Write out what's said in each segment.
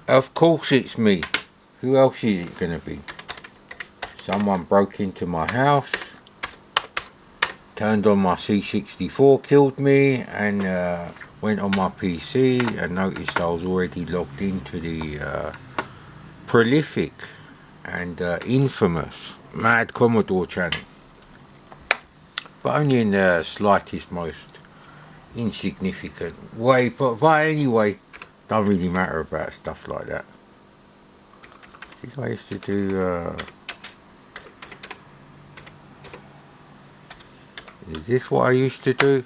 Of course it's me. Who else is it gonna be? Someone broke into my house, turned on my C64, killed me, and went on my PC and noticed I was already logged into the prolific and infamous Mad Commodore channel. But only in the slightest, most insignificant way. But anyway, don't really matter about stuff like that. I think I used to do. Is this what I used to do?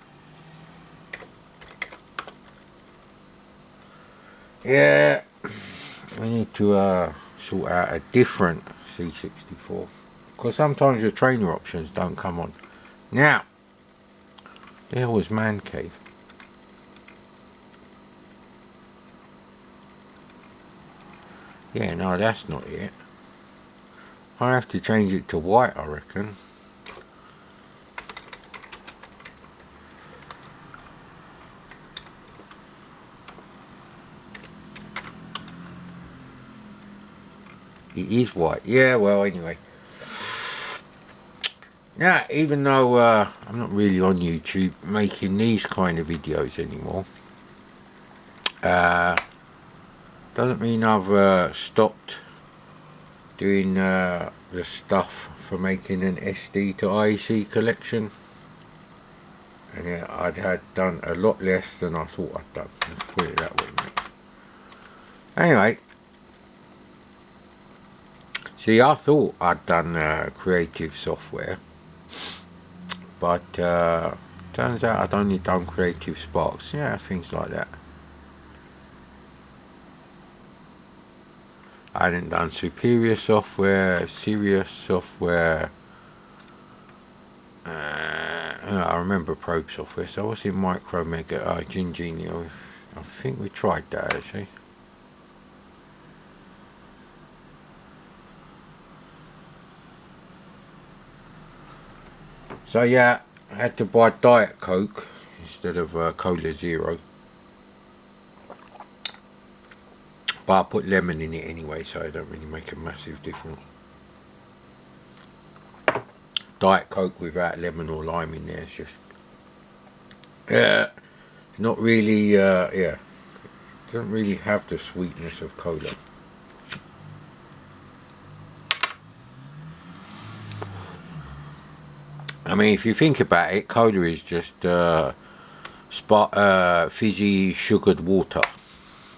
Yeah, we need to sort out a different C64 because sometimes the trainer options don't come on. Now, there was Man Cave. Yeah, no, that's not it. I have to change it to white, I reckon. It is white. Yeah, well, anyway. Now, even though I'm not really on YouTube making these kind of videos anymore, doesn't mean I've stopped doing the stuff for making an SD to IEC collection. And yeah, I'd done a lot less than I thought I'd done. Let's put it that way, mate. Anyway. See, I thought I'd done creative software, but turns out I'd only done Creative Sparks. Yeah, things like that. I hadn't done Superior Software, Serious Software. I remember Probe Software. So I was in Micro Mega, Gingenio. I think we tried that actually. So yeah, I had to buy Diet Coke instead of Cola Zero. But I put lemon in it anyway, so it don't really make a massive difference. Diet Coke without lemon or lime in there is just not really, it doesn't really have the sweetness of cola. I mean, if you think about it, cola is just fizzy sugared water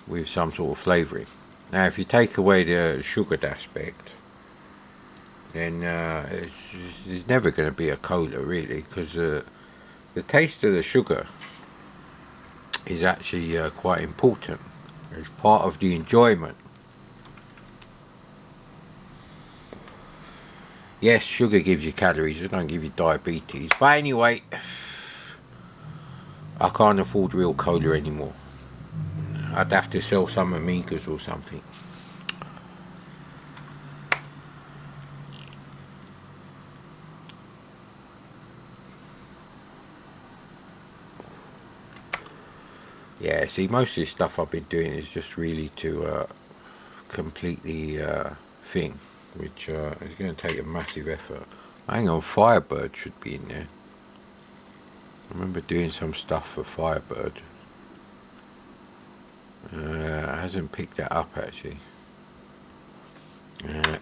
with some sort of flavouring. Now, if you take away the sugared aspect, then it's never going to be a cola, really, because the taste of the sugar is actually quite important. It's part of the enjoyment. Yes, sugar gives you calories, it don't give you diabetes. But anyway, I can't afford real cola anymore. I'd have to sell some Amigas or something. Yeah, see, most of this stuff I've been doing is just really to complete the thing, which is going to take a massive effort. Hang on, Firebird should be in there. I remember doing some stuff for Firebird. Hasn't picked that up actually.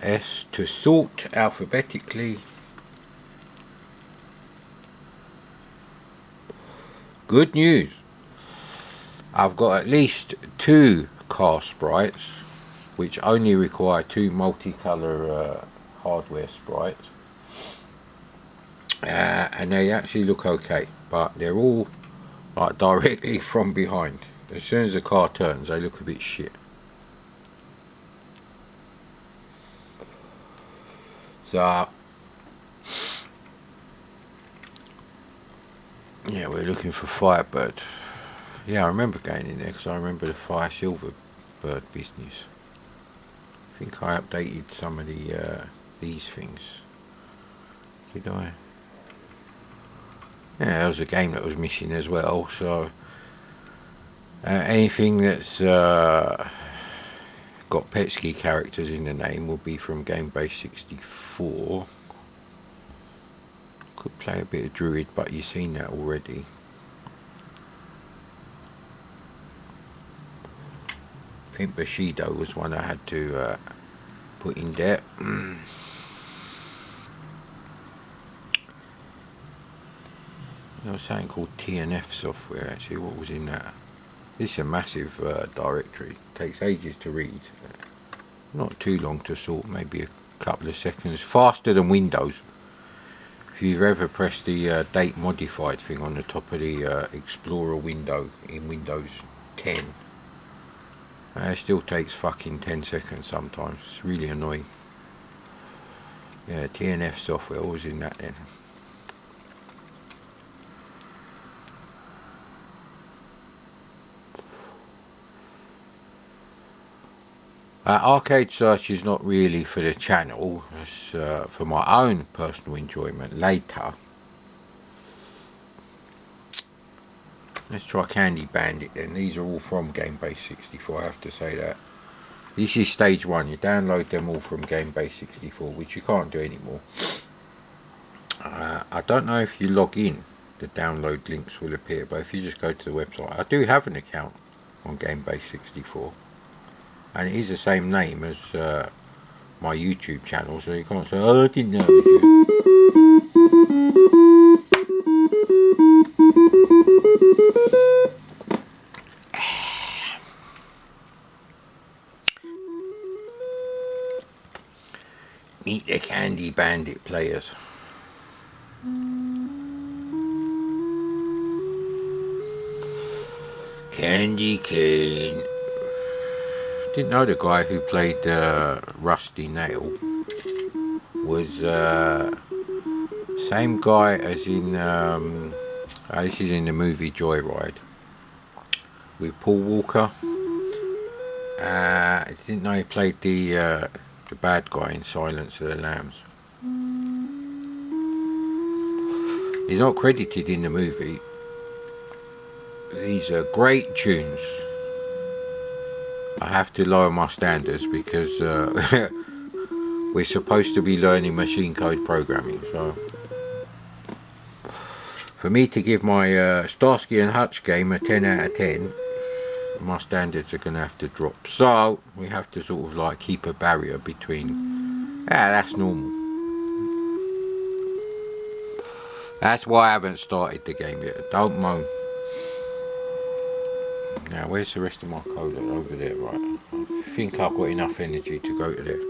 S to sort alphabetically. Good news. I've got at least 2 car sprites, which only require 2 multicolour hardware sprites. And they actually look okay, but they're all like directly from behind. As soon as the car turns, they look a bit shit. So yeah, we're looking for Firebird. Yeah, I remember going in there because I remember the Fire Silverbird business. I think I updated some of these things. Did I? Yeah, there was a game that was missing as well. So anything that's got Petsky characters in the name will be from Game Base 64. Could play a bit of Druid, but you've seen that already. Pimp Bushido was one I had to put in there. There was something called TNF software actually. What was in that? This is a massive directory. Takes ages to read. Not too long to sort, maybe a couple of seconds. Faster than Windows. If you've ever pressed the date modified thing on the top of the Explorer window in Windows 10, it still takes fucking 10 seconds sometimes. It's really annoying. Yeah, TNF software, always in that then. Arcade search is not really for the channel, it's for my own personal enjoyment later. Let's try Candy Bandit then. These are all from Game Base 64, I have to say that. This is stage 1, you download them all from Game Base 64, which you can't do anymore. I don't know if you log in, the download links will appear, but if you just go to the website, I do have an account on Game Base 64. And it is the same name as my YouTube channel, so you can't say, oh, I didn't know it was you. Meet the Candy Bandit players. Candy Cane. Didn't know the guy who played Rusty Nail was same guy as in this is in the movie Joyride with Paul Walker. I didn't know he played the bad guy in Silence of the Lambs. He's not credited in the movie. These are great tunes. I have to lower my standards because we're supposed to be learning machine code programming. So for me to give my Starsky and Hutch game a 10 out of 10, my standards are going to have to drop. So we have to sort of like keep a barrier between. That's normal. That's why I haven't started the game yet. Don't moan. Now, where's the rest of my code? Over there, right? I think I've got enough energy to go to there.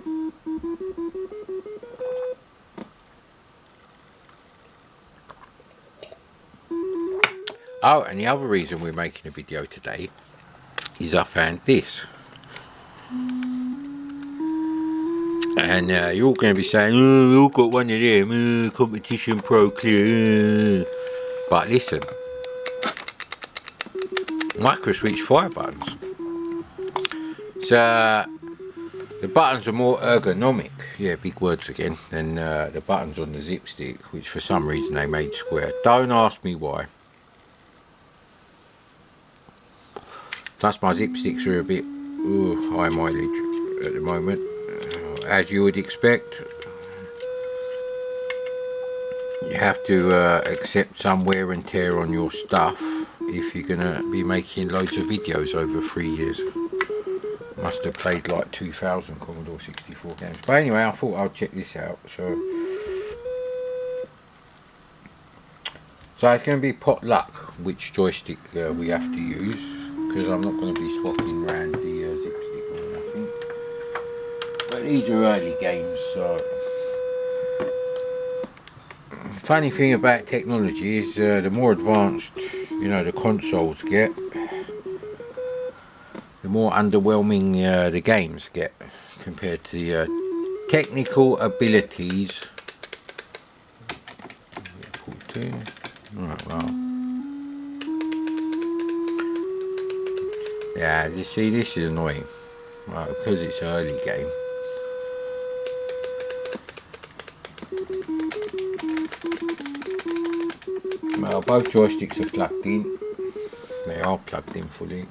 Oh, and the other reason we're making a video today is I found this. And you're all going to be saying, oh, we all got one of them, competition pro clear. But listen. Micro switch fire buttons. So the buttons are more ergonomic, yeah, big words again, than the buttons on the zip stick, which for some reason they made square. Don't ask me why. Plus my zip sticks are a bit high mileage at the moment, as you would expect. You have to accept some wear and tear on your stuff if you're gonna be making loads of videos over 3 years. Must have played like 2,000 Commodore 64 games. But anyway, I thought I'd check this out. So it's going to be pot luck which joystick we have to use, because I'm not going to be swapping around the zip stick or nothing. But these are early games, so. Funny thing about technology is the more advanced, you know, the consoles get, the more underwhelming the games get compared to the technical abilities. Right, well. Yeah, you see, this is annoying, right, because it's an early game. Well, both joysticks are plugged in. They are plugged in fully.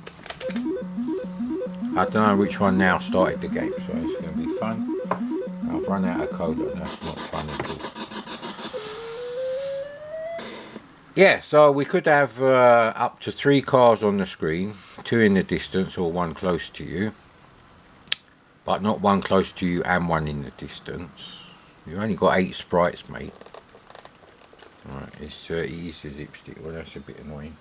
I don't know which one now started the game, so it's going to be fun. I've run out of code and that's not fun at all. Yeah, so we could have up to 3 cars on the screen, 2 in the distance or 1 close to you. But not 1 close to you and 1 in the distance. You've only got 8 sprites, mate. Right, it's 30 Easter Zipstick. Well, that's a bit annoying.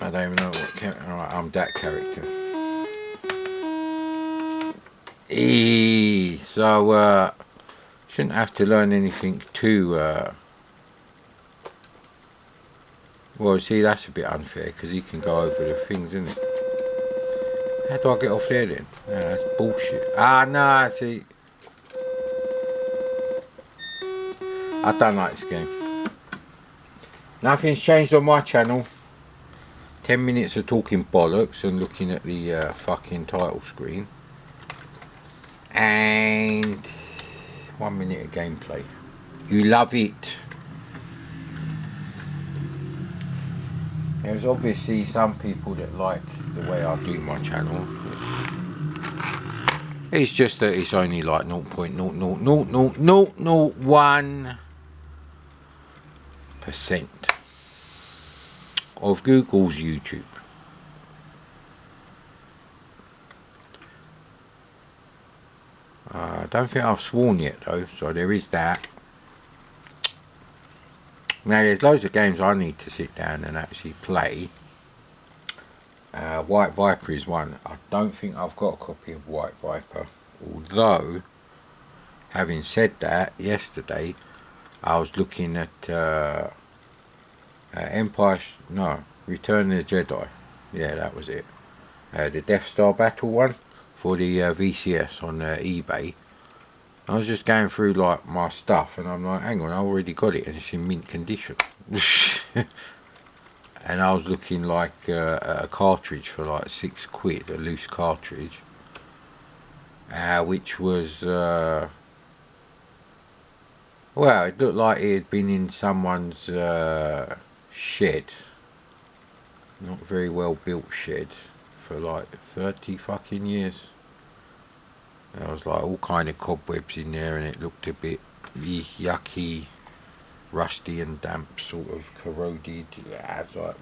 I don't even know what character. Right, I'm that character. So, shouldn't have to learn anything too. Well, see, that's a bit unfair because he can go over the things, isn't it? How do I get off there then? No, that's bullshit. Ah, no, see. I don't like this game. Nothing's changed on my channel. 10 minutes of talking bollocks and looking at the fucking title screen. And 1 minute of gameplay. You love it. There's obviously some people that like the way I do my channel. It's just that it's only like 0.00001% of Google's YouTube. I don't think I've sworn yet though, so there is that. Now there's loads of games I need to sit down and actually play. White Viper is one. I don't think I've got a copy of White Viper, although having said that, yesterday I was looking at Return of the Jedi. Yeah, that was it. The Death Star battle one for the VCS on eBay. I was just going through like my stuff and I'm like, hang on, I already got it and it's in mint condition. And I was looking like at a cartridge for like £6, a loose cartridge, which was well, it looked like it had been in someone's shed, not very well built shed, for like 30 fucking years. There was like all kind of cobwebs in there and it looked a bit yucky, rusty and damp, sort of corroded. As like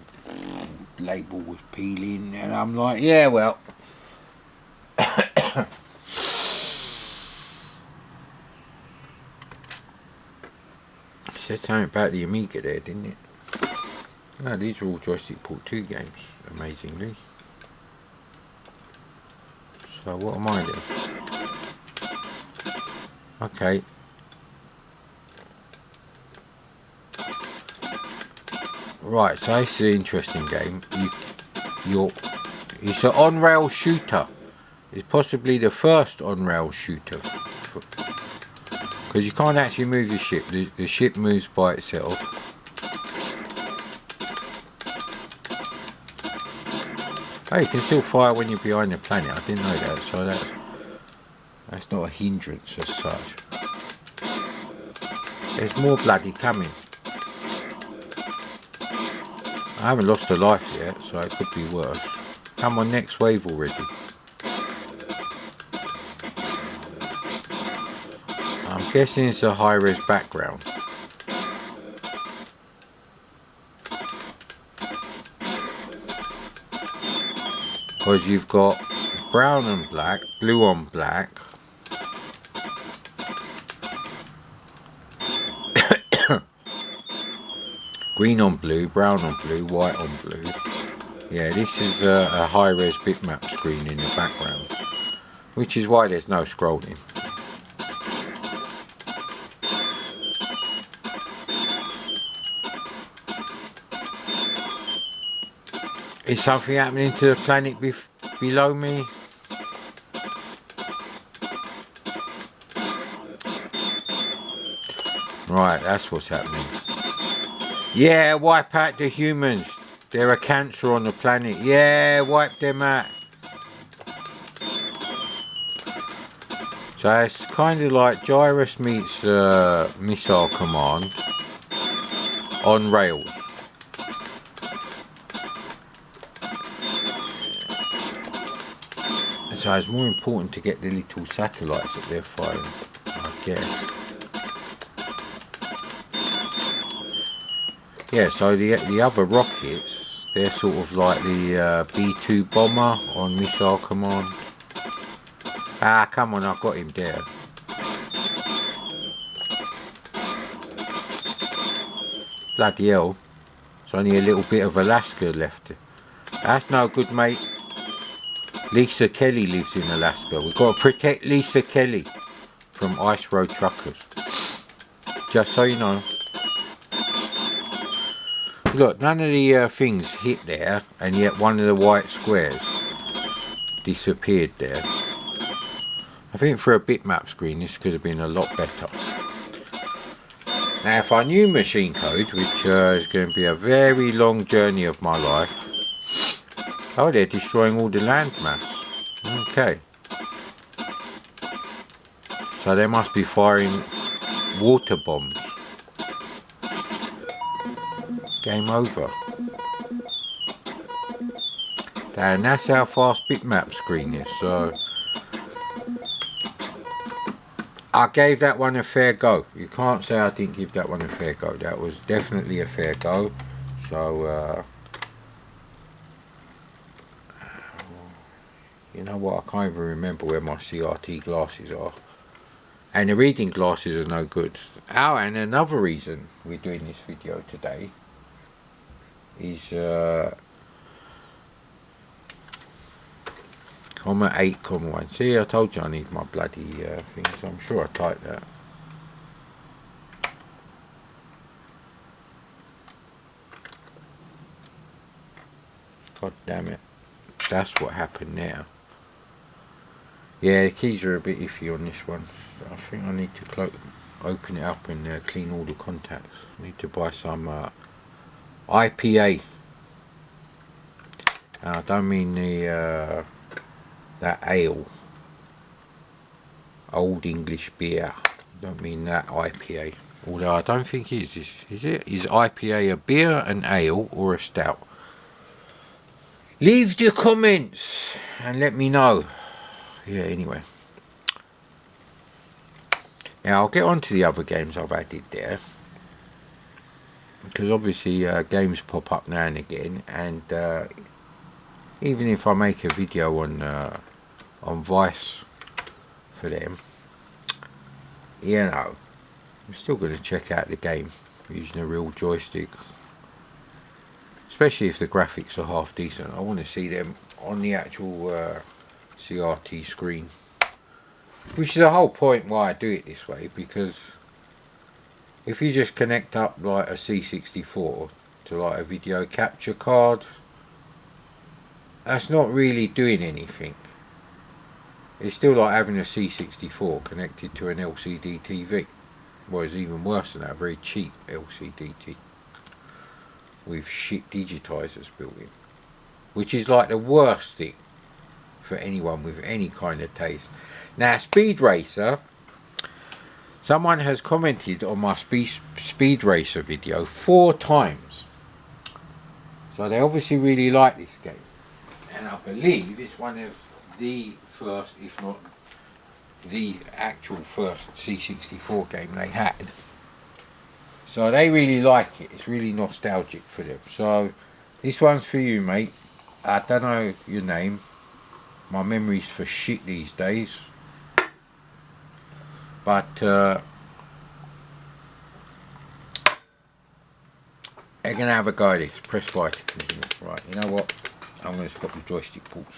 label was peeling and I'm like, yeah, well. Said something about the Amiga there, didn't it? No, these are all Joystick Port 2 games, amazingly. So what am I doing? Okay. Right, so this is an interesting game. It's an on-rail shooter. It's possibly the first on-rail shooter. Because you can't actually move your ship. The ship moves by itself. Oh, you can still fire when you're behind the planet. I didn't know that, so that's not a hindrance as such. There's more bloody coming. I haven't lost a life yet, so it could be worse. Come on, next wave already. I'm guessing it's a high-res background. Because you've got brown and black, blue on black. Green on blue, brown on blue, white on blue. Yeah, this is a high-res bitmap screen in the background, which is why there's no scrolling. Is something happening to the planet below me? Right, that's what's happening. Yeah, wipe out the humans. They're a cancer on the planet. Yeah, wipe them out. So it's kind of like Gyrus meets Missile Command on rails. So it's more important to get the little satellites that they're firing, I guess. Yeah, so the other rockets, they're sort of like the B-2 bomber on Missile Command. Ah, come on, I've got him there. Bloody hell. There's only a little bit of Alaska left. That's no good, mate. Lisa Kelly lives in Alaska. We've got to protect Lisa Kelly from Ice Road Truckers. Just so you know. Look, none of the things hit there, and yet one of the white squares disappeared there. I think for a bitmap screen this could have been a lot better. Now if I knew machine code, which is going to be a very long journey of my life. Oh, they're destroying all the landmass. Okay. So they must be firing water bombs. Game over. And that's how fast bitmap screen is. So I gave that one a fair go. You can't say I didn't give that one a fair go. That was definitely a fair go. So you know what, I can't even remember where my CRT glasses are. And the reading glasses are no good. Oh, and another reason we're doing this video today is comma 8, comma 1. See, I told you I need my bloody things. I'm sure I typed that. God damn it. That's what happened now. Yeah, the keys are a bit iffy on this one. I think I need to open it up and clean all the contacts. I need to buy some IPA. I don't mean the that ale, old English beer. I don't mean that IPA. Although I don't think it is. Is it? Is IPA a beer, an ale, or a stout? Leave the comments and let me know. Yeah, anyway. Now I'll get on to the other games I've added there. Because obviously games pop up now and again. And even if I make a video on Vice for them, you know, I'm still going to check out the game using a real joystick. Especially if the graphics are half decent. I want to see them on the actual CRT screen, which is the whole point why I do it this way, because if you just connect up like a C64 to like a video capture card, that's not really doing anything. It's still like having a C64 connected to an LCD TV. Well, it's even worse than that, a very cheap LCD TV with shit digitizers built in, which is like the worst thing for anyone with any kind of taste. Now, Speed Racer, someone has commented on my Speed Racer video 4 times, so they obviously really like this game, and I believe it's one of the first, if not the actual first C64 game they had. So they really like it. It's really nostalgic for them. So this one's for you, mate. I don't know your name. My memory's for shit these days. But they're going to have a go at this. Press Y to continue. Right, you know what? I'm going to swap the joystick ports.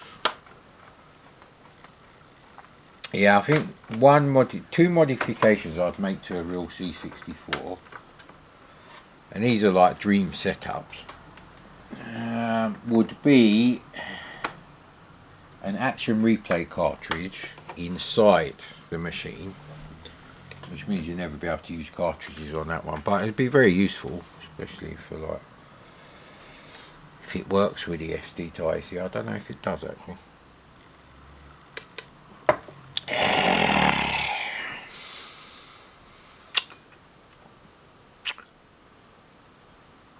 Yeah, I think two modifications I'd make to a real C64, and these are like dream setups, would be an action replay cartridge inside the machine, which means you'll never be able to use cartridges on that one, but it'd be very useful, especially for like if it works with the SD to AC. I don't know if it does actually.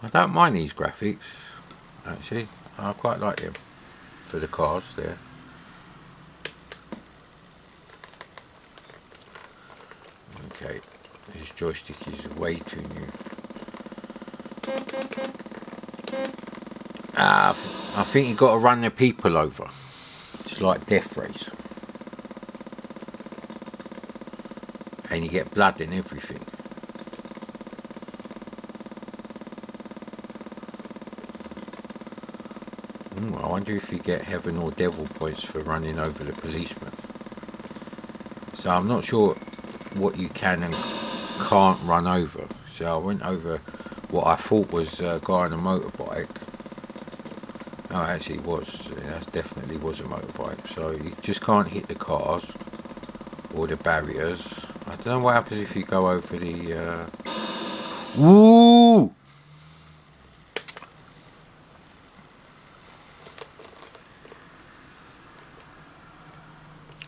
I don't mind these graphics, actually. I quite like them for the cards there. joystick is way too new. I think you got to run the people over. It's like Death Race. And you get blood and everything. I wonder if you get heaven or devil points for running over the policeman. So I'm not sure what you can and can't run over. So I went over what I thought was a guy on a motorbike. No, actually it was. That definitely was a motorbike. So you just can't hit the cars or the barriers. I don't know what happens if you go over the... Woo!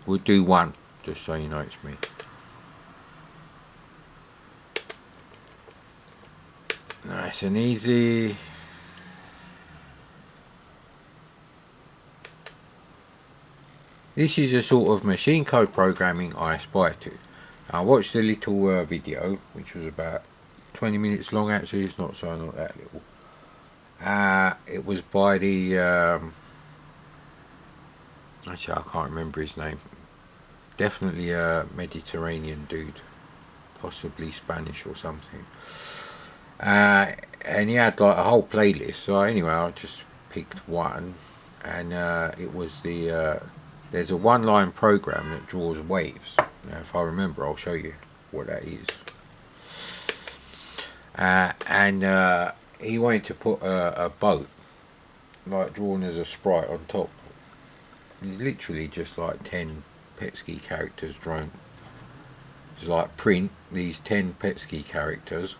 We'll do one, just so you know it's me. Nice and easy. This is a sort of machine code programming I aspire to. I watched a little video, which was about 20 minutes long actually, it's not that little. It was by the... actually I can't remember his name. Definitely a Mediterranean dude. Possibly Spanish or something. And he had like a whole playlist, so anyway I just picked one. And it was the... there's a one-line program that draws waves. Now, if I remember, I'll show you what that is. And he wanted to put a boat, like drawn as a sprite on top. It's literally just like 10 Petsky characters drawn. It's like print these 10 Petsky characters.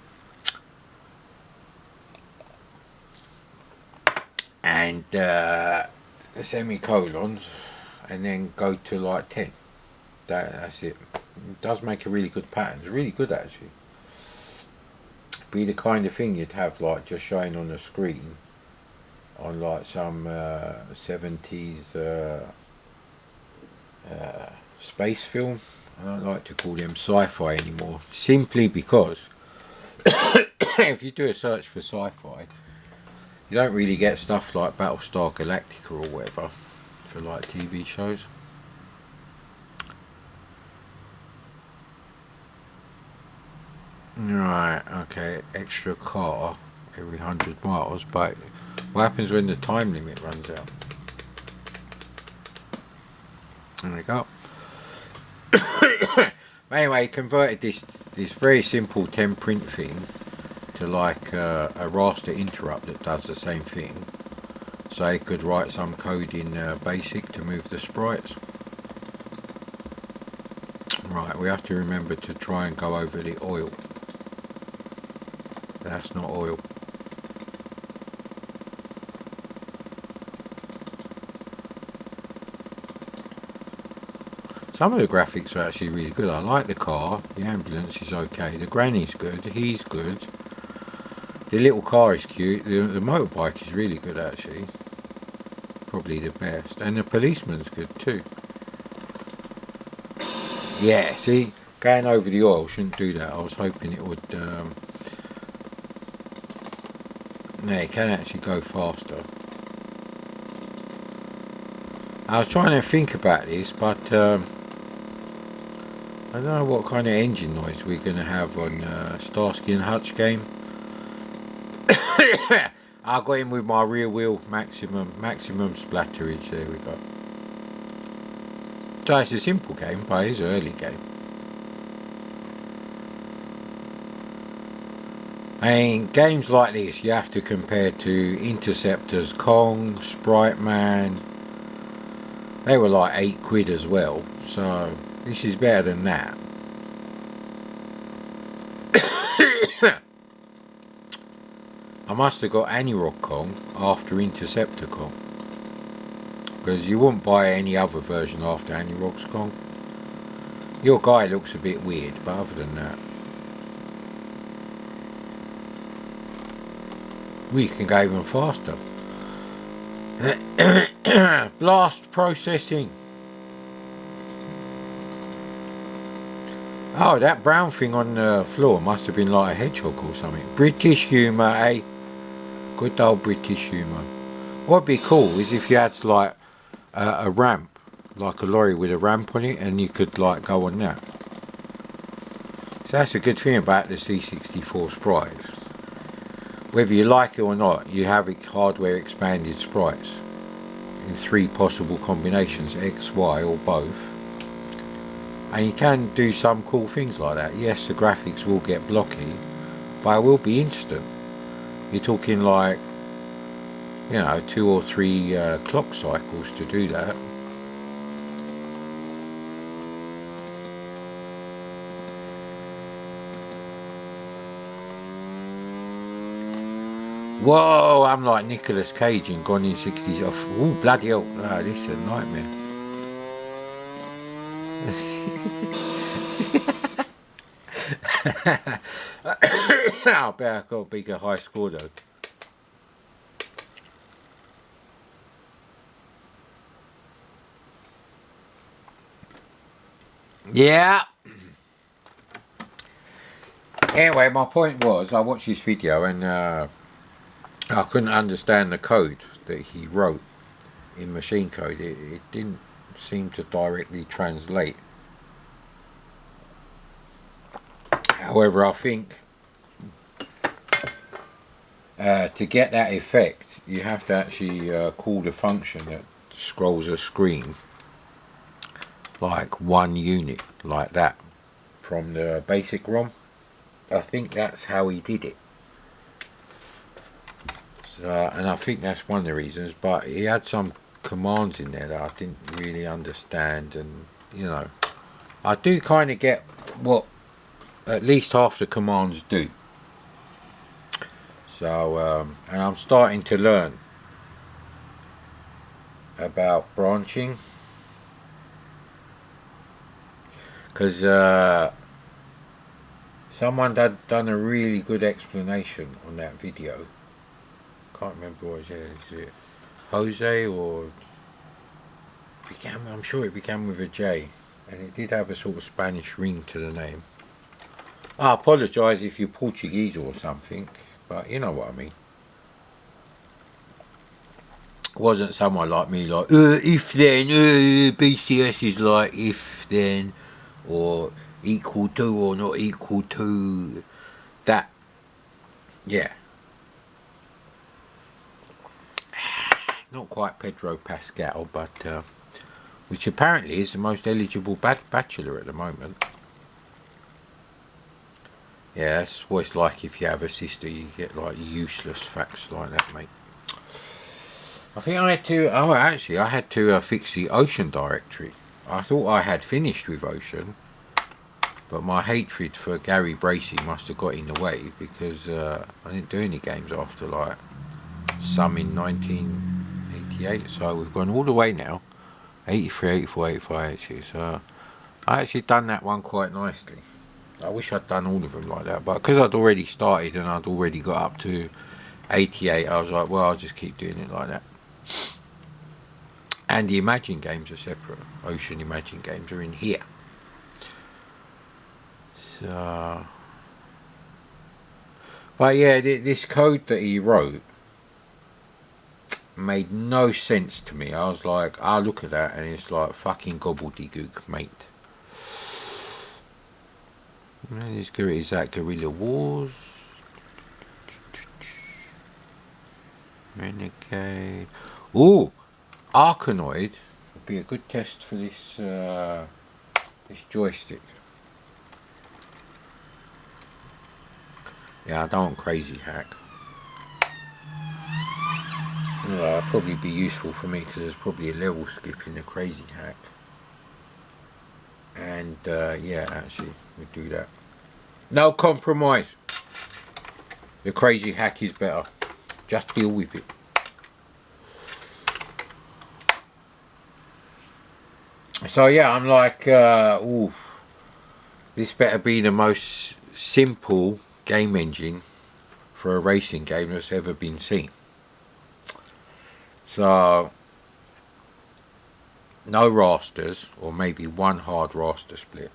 And semicolons. And then go to like 10. That's it. It does make a really good pattern. It's really good actually. Be the kind of thing you'd have like just showing on the screen on like some 70s space film. I don't like to call them sci-fi anymore, simply because if you do a search for sci-fi, you don't really get stuff like Battlestar Galactica or whatever for like TV shows. Right, okay, extra car every 100 miles, but what happens when the time limit runs out? There we go. Anyway, converted this very simple 10 print thing to like a raster interrupt that does the same thing. So he could write some code in BASIC to move the sprites. Right, we have to remember to try and go over the oil. That's not oil. Some of the graphics are actually really good. I like the car, the ambulance is okay, the granny's good, he's good. The little car is cute, the motorbike is really good actually. Probably the best. And the policeman's good too. Yeah, see, going over the oil shouldn't do that. I was hoping it would... no, it can actually go faster. I was trying to think about this, but I don't know what kind of engine noise we're going to have on Starsky and Hutch game. I got in with my rear wheel maximum splatterage. There we go. So it's a simple game, but it's an early game. And games like this you have to compare to Interceptors, Kong, Sprite Man. They were like £8 as well, so this is better than that. I must have got Anirog Kong after Interceptor Kong, because you wouldn't buy any other version after Anirog's Kong. Your guy looks a bit weird, but other than that, we can go even faster. Blast processing. Oh, that brown thing on the floor must have been like a hedgehog or something. British humour, eh? Good old British humour. What'd be cool is if you had like a ramp, like a lorry with a ramp on it, and you could like go on that. So that's a good thing about the C64 sprites. Whether you like it or not, you have hardware expanded sprites in 3 possible combinations, X, Y, or both. And you can do some cool things like that. Yes, the graphics will get blocky, but it will be instant. You're talking like, 2 or 3 clock cycles to do that. Whoa, I'm like Nicolas Cage in Gone in 60s. Oh, bloody hell. Oh, this is a nightmare. I bet I got a bigger high score though. Yeah. Anyway, my point was, I watched this video and I couldn't understand the code that he wrote in machine code. It didn't seem to directly translate. However, I think to get that effect, you have to actually call the function that scrolls a screen like 1 unit, like that, from the basic ROM. I think that's how he did it. So, and I think that's one of the reasons, but he had some commands in there that I didn't really understand, and I do kind of get what at least half the commands do. So, and I'm starting to learn about branching, because someone had done a really good explanation on that video. Can't remember what it is. Is it Jose or I'm sure it began with a J, and it did have a sort of Spanish ring to the name. I apologise if you're Portuguese or something, but you know what I mean. It wasn't someone like me like, if then, BCS is like if then, or equal to or not equal to that. Yeah. Not quite Pedro Pascal, but which apparently is the most eligible bachelor at the moment. Yeah, that's what it's like if you have a sister. You get like useless facts like that, mate. I think I had to. Oh, actually, I had to fix the Ocean directory. I thought I had finished with Ocean, but my hatred for Gary Bracey must have got in the way, because I didn't do any games after like some in 1988. So we've gone all the way now, 83, 84, 85, 86. So I actually done that one quite nicely. I wish I'd done all of them like that, but because I'd already started and I'd already got up to 88, I was like, well, I'll just keep doing it like that. And the Imagine games are separate. Ocean Imagine games are in here. So, but yeah, this code that he wrote made no sense to me. I was like, I look at that and it's like fucking gobbledygook, mate. Is that Guerrilla Wars? Renegade. Ooh, Arkanoid would be a good test for this this joystick. Yeah, I don't want Crazy Hack. That'd probably be useful for me because there's probably a level skip in the Crazy Hack. And yeah, actually, we'll do that. No compromise. The Crazy Hack is better. Just deal with it. So yeah, I'm like, ooh, this better be the most simple game engine for a racing game that's ever been seen. So, no rasters, or maybe one hard raster split.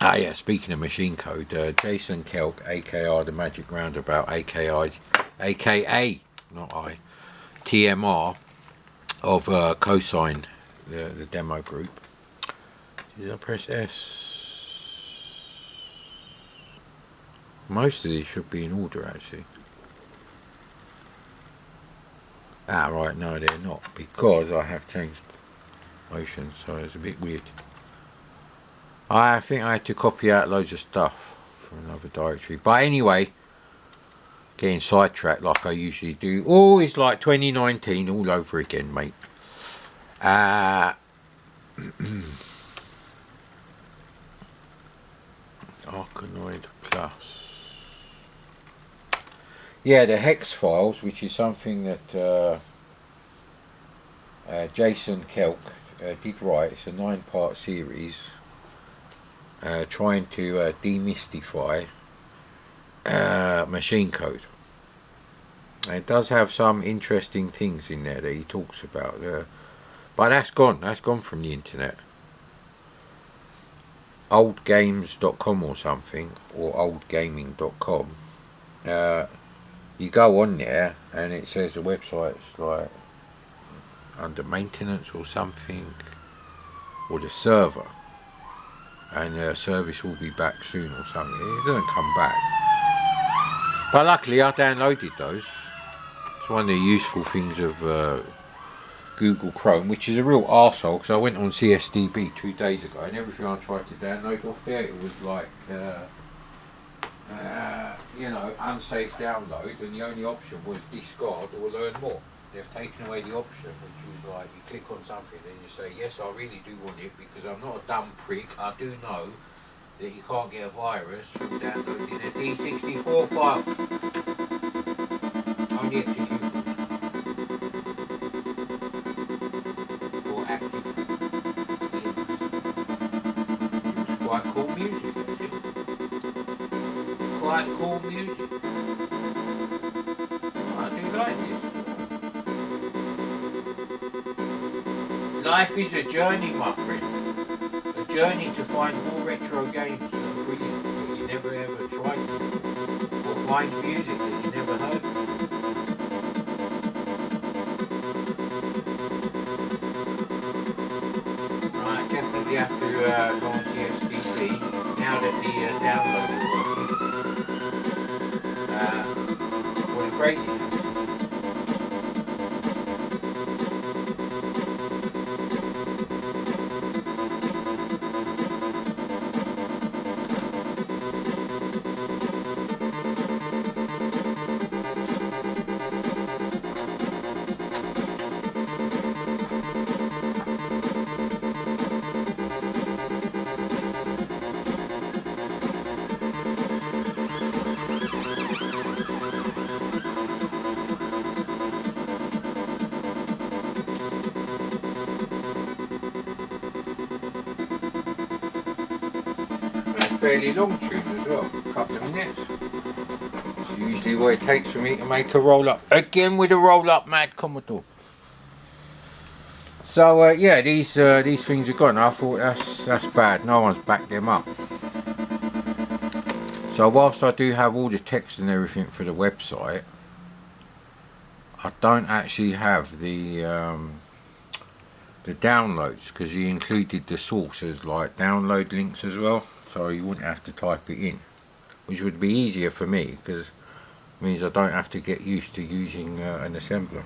Ah yeah, speaking of machine code, Jason Kelk, aka the Magic Roundabout, aka not I, TMR of Cosine, the demo group. Did I press S? Most of these should be in order actually. Ah right, no they're not, because I have changed motion, so it's a bit weird. I think I had to copy out loads of stuff from another directory. But anyway, getting sidetracked like I usually do. Oh, it's like 2019 all over again, mate. Arkanoid Plus. Yeah, the hex files, which is something that Jason Kelk did write. It's a 9-part series trying to demystify machine code. And it does have some interesting things in there that he talks about. But that's gone from the internet. Oldgames.com or something, or oldgaming.com. You go on there and it says the website's like under maintenance or something, or the server, and the service will be back soon or something. It doesn't come back. But luckily I downloaded those. It's one of the useful things of Google Chrome, which is a real arsehole, because I went on CSDB 2 days ago and everything I tried to download off there, it was like unsafe download, and the only option was discard or learn more. They've taken away the option, which was like you click on something and you say, yes, I really do want it, because I'm not a dumb prick. I do know that you can't get a virus from downloading a D64 file. Only executable or active links. It's quite cool music, actually. Quite cool music. I do like this. Life is a journey, my friend. A journey to find more retro games that are brilliant, that you never ever tried before, or find music that you never heard before. Right, definitely have to go on CSDB now that the download is working. What a crazy. Fairly long tune as well, a couple of minutes. It's usually what it takes for me to make a roll up. Again with a roll up, mad Commodore. So yeah, these things are gone. I thought that's bad. No one's backed them up. So whilst I do have all the text and everything for the website, I don't actually have the downloads, because he included the sources like download links as well. So you wouldn't have to type it in, which would be easier for me, because it means I don't have to get used to using an assembler.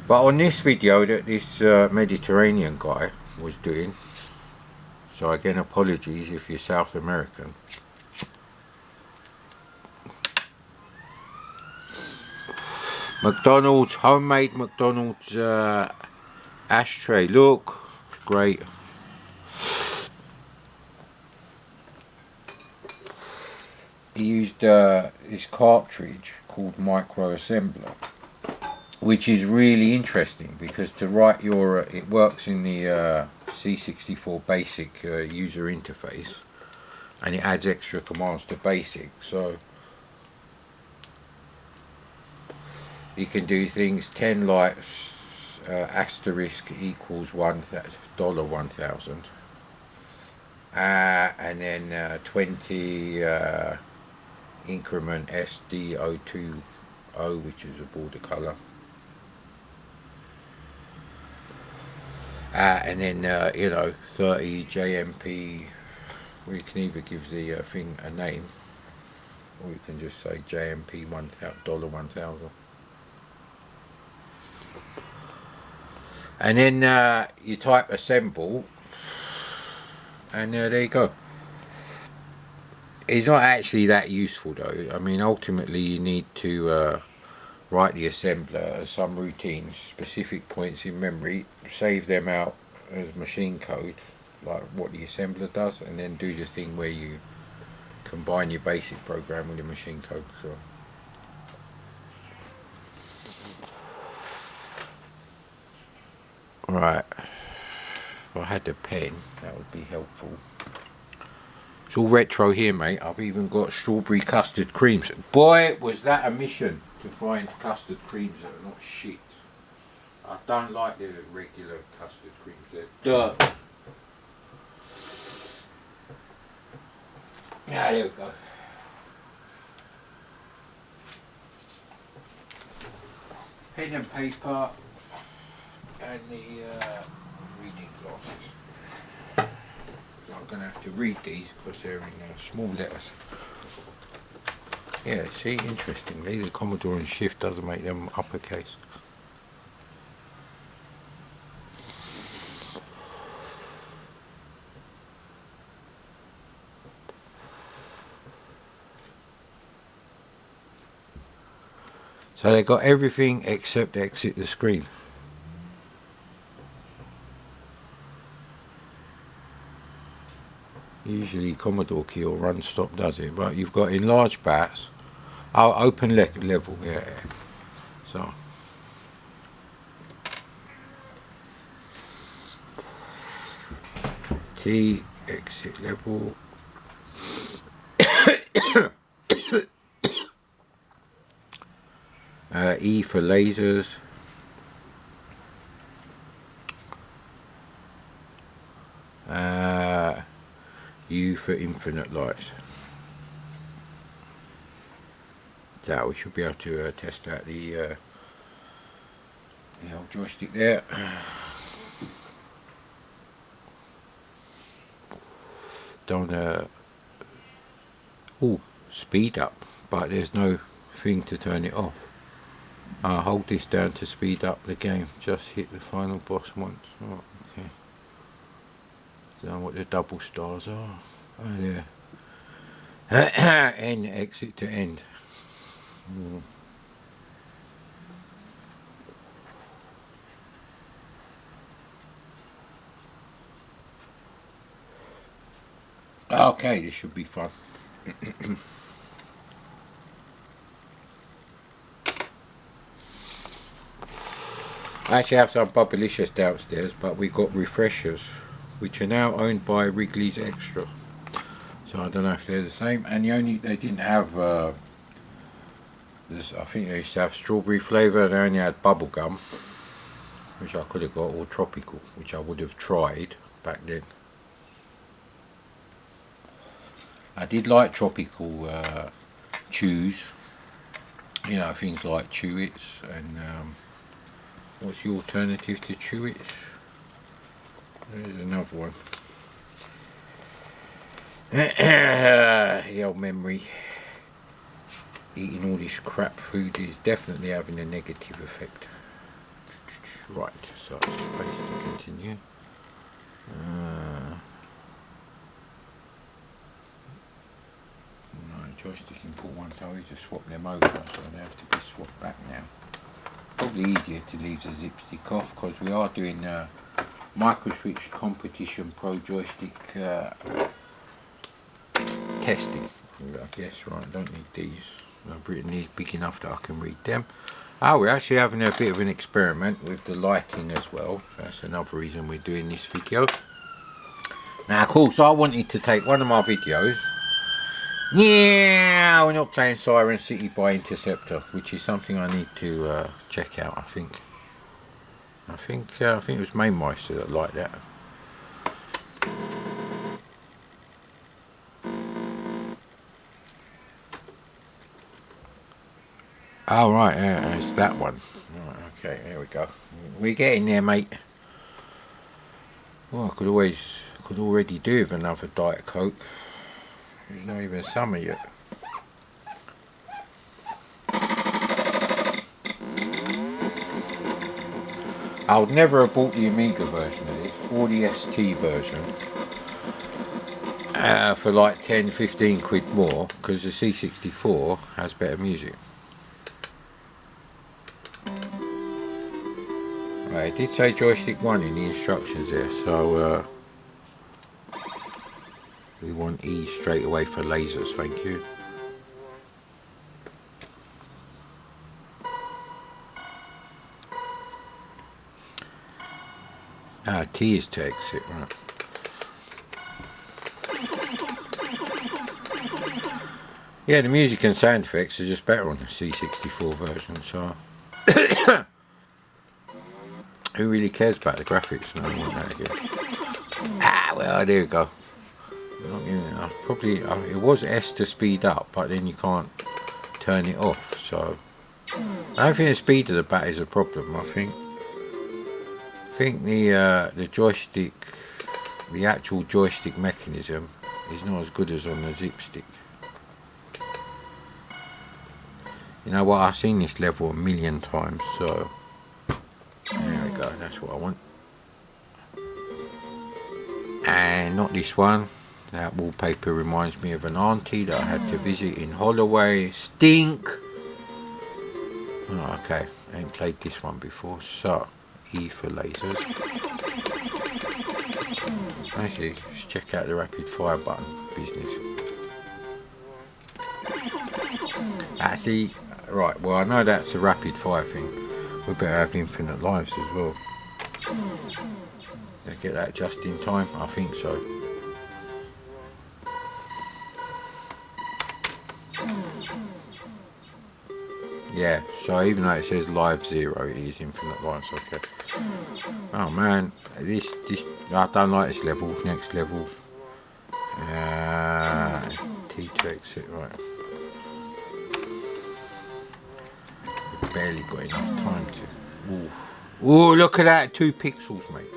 But on this video that this Mediterranean guy was doing, so again apologies if you're South American, McDonald's, homemade McDonald's ashtray, look, great. He used this cartridge called Micro Assembler, which is really interesting, because to write your it works in the C64 basic user interface, and it adds extra commands to basic, so you can do things 10 like asterisk equals $1,000, and then 20 increment SD020, which is a border colour. And then 30 JMP. We can either give the thing a name, or you can just say JMP $1000. And then you type assemble, and there you go. It's not actually that useful though. I mean, ultimately you need to write the assembler as some routines, specific points in memory, save them out as machine code, like what the assembler does, and then do the thing where you combine your basic program with the machine code. So right, if I had a pen that would be helpful. It's all retro here, mate. I've even got strawberry custard creams. Boy, was that a mission to find custard creams that are not shit. I don't like the regular custard creams. They're dirt. Yeah, there we go. Pen and paper and the reading glasses. I'm going to have to read these because they're in small letters. Yeah, see, interestingly, the Commodore and Shift doesn't make them uppercase. So they got everything except exit the screen. Usually Commodore key or run stop does it, but you've got enlarge bats. Oh, open level, yeah. So T exit level. E for lasers. U for infinite lights. So we should be able to test out the old joystick there. Don't speed up, but there's no thing to turn it off. Hold this down to speed up the game. Just hit the final boss once. Oh, okay. Don't know what the double stars are. Oh, there. N, exit to end. Okay, this should be fun. I actually have some Bubblicious downstairs, but we got refreshers, which are now owned by Wrigley's Extra. So I don't know if they're the same. And they didn't have this. I think they used to have strawberry flavour. They only had bubblegum, which I could have got, or tropical, which I would have tried back then. I did like tropical chews. You know, things like Chewits and. What's the alternative to Chewits? There's another one. The old memory. Eating all this crap food is definitely having a negative effect. Right, so space to continue. Joystick input one, so we just swap them over, so they have to be swapped back now. Probably easier to leave the zip stick off because we are doing microswitch competition pro joystick testing. I guess, right, don't need these. I've written these big enough that I can read them. We're actually having a bit of an experiment with the lighting as well. So that's another reason we're doing this video. Now, of course, I wanted to take one of my videos. Yeah, we're not playing Siren City by Interceptor, which is something I need to check out. I think it was Mainmeister that liked that. Oh right, yeah, it's that one. Right, okay, there we go. We're getting there, mate. Well, I could already do with another Diet Coke. It's not even summer yet. I would never have bought the Amiga version of this, or the ST version, for like 10-15 quid more, because the C64 has better music. Right, it did say joystick 1 in the instructions there, so we want E straight away for lasers, thank you. T is to exit, right. Yeah, the music and sound effects are just better on the C64 version, so who really cares about the graphics? No, I want that again. Well, there we go. Probably it was S to speed up, but then you can't turn it off, so I don't think the speed of the bat is a problem. I think the joystick, the actual joystick mechanism is not as good as on the zip stick. You know what, I've seen this level a million times, so there we go, that's what I want. And not this one. That wallpaper reminds me of an auntie that I had to visit in Holloway. Stink! Oh, okay, I ain't played this one before, so E for lasers. Actually, let's check out the rapid fire button business. Actually, right, well I know that's the rapid fire thing. We better have infinite lives as well. Did I get that just in time? I think so. Yeah, so even though it says live 0, it is infinite lives, okay. Oh man, this I don't like this level, next level. T to exit, right. We've barely got enough time to... Ooh. Ooh, look at that, 2 pixels, mate.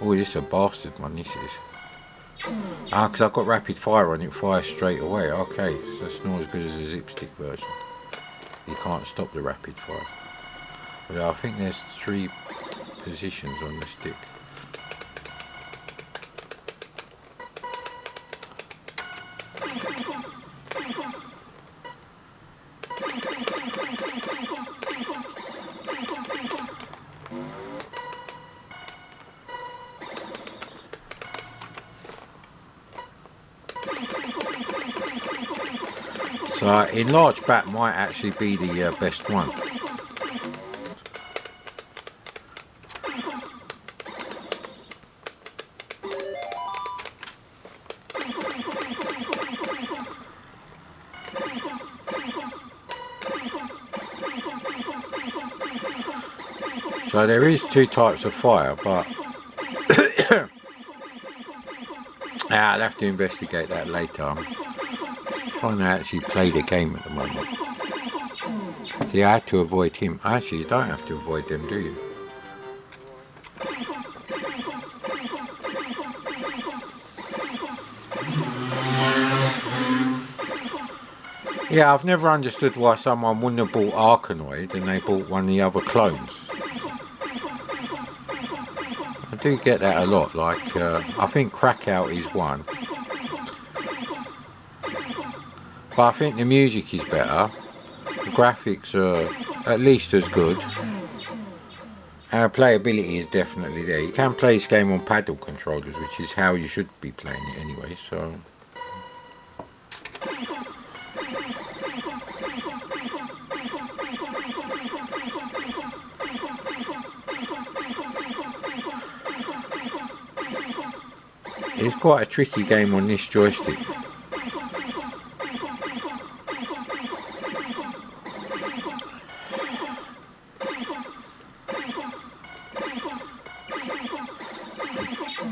Oh, this is a bastard one, this is. Because I've got rapid fire on it, fires straight away. Okay, so that's not as good as the zip stick version. You can't stop the rapid fire. But I think there's 3 positions on the stick. So enlarged bat might actually be the best one. So there is 2 types of fire, but I'll have to investigate that later. I'm trying to actually play the game at the moment. See, I had to avoid him. Actually, you don't have to avoid them, do you? Yeah, I've never understood why someone wouldn't have bought Arkanoid and they bought one of the other clones. I do get that a lot, like, I think Crackout is one. But I think the music is better, the graphics are at least as good, and playability is definitely there. You can play this game on paddle controllers, which is how you should be playing it anyway, so... It's quite a tricky game on this joystick.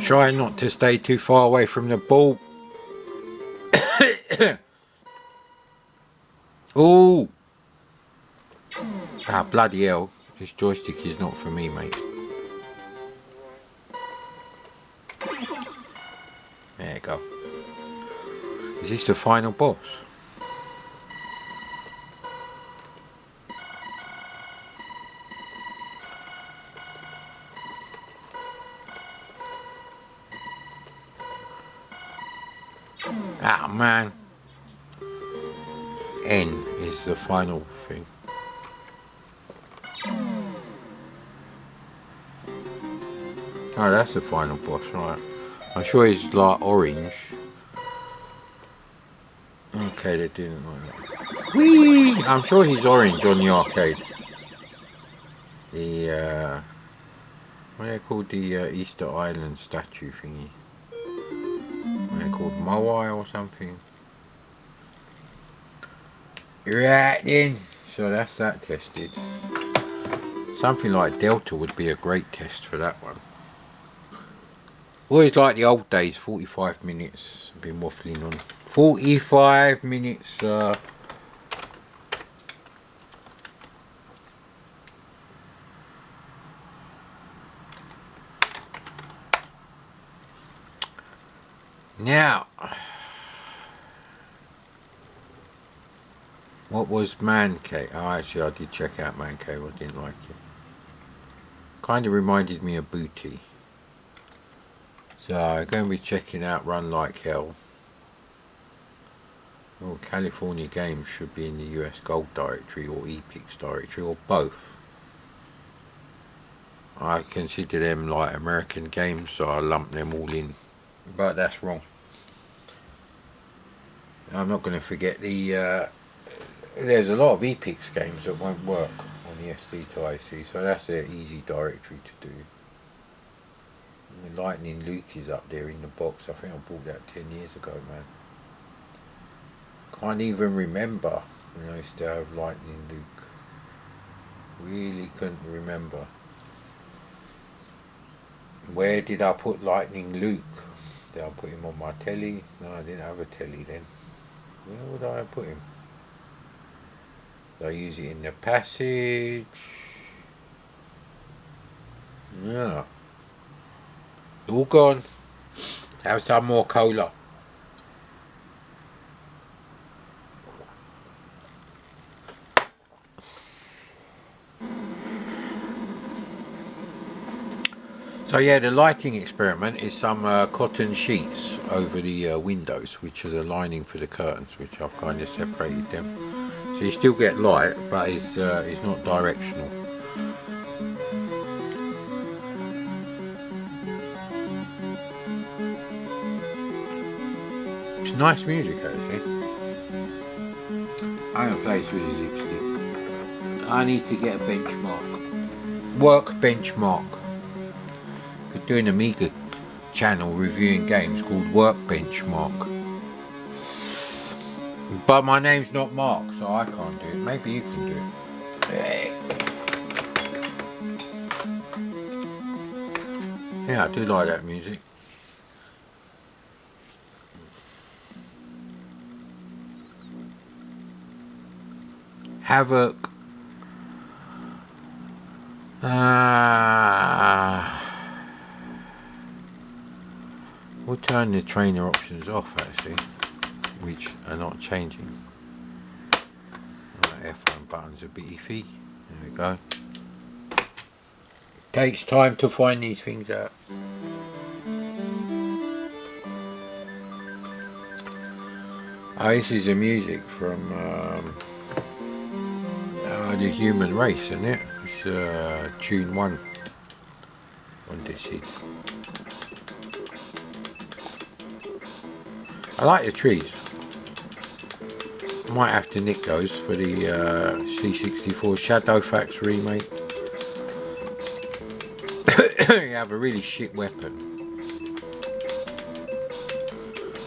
Try not to stay too far away from the ball. Ooh! Ah, bloody hell. This joystick is not for me, mate. There you go. Is this the final boss? Ah, man. N is the final thing. Oh, that's the final boss, right. I'm sure he's like orange. Okay, they didn't like that. Whee! I'm sure he's orange on the arcade. The, what are they called? The Easter Island statue thingy. What are they called? Moai or something? Right then. So that's that tested. Something like Delta would be a great test for that one. Always like the old days, 45 minutes. I've been waffling on. 45 minutes. Now, what was Man Cave? Oh, actually, I did check out Man Cave. I didn't like it. Kind of reminded me of Booty. So I'm going to be checking out Run Like Hell. Well, California games should be in the US Gold Directory or Epix Directory or both. I consider them like American games, so I lump them all in. But that's wrong. I'm not going to forget the... there's a lot of Epix games that won't work on the SD to IC, so that's an easy directory to do. The Lightning Luke is up there in the box. I think I bought that 10 years ago, man. Can't even remember when I used to have Lightning Luke. Really couldn't remember. Where did I put Lightning Luke? Did I put him on my telly? No, I didn't have a telly then. Where would I have put him? Did I use it in the passage? No. All gone. Have some more cola. So yeah, the lighting experiment is some cotton sheets over the windows, which are the lining for the curtains, which I've kind of separated them. So you still get light, but it's not directional. It's nice music actually. I'm gonna play this with a lipstick. I need to get a benchmark. Work benchmark. We're doing an Amiga channel reviewing games called Work Benchmark. But my name's not Mark, so I can't do it. Maybe you can do it. Yeah, I do like that music. Havoc. We'll turn the trainer options off actually, which are not changing. Right, F1 buttons are a bit iffy. There we go. Takes time to find these things out. Oh, this is the music from The Human Race, isn't it? It's tune 1 on this hit. I like the trees. Might have to nick those for the C64 Shadowfax remake. You have a really shit weapon.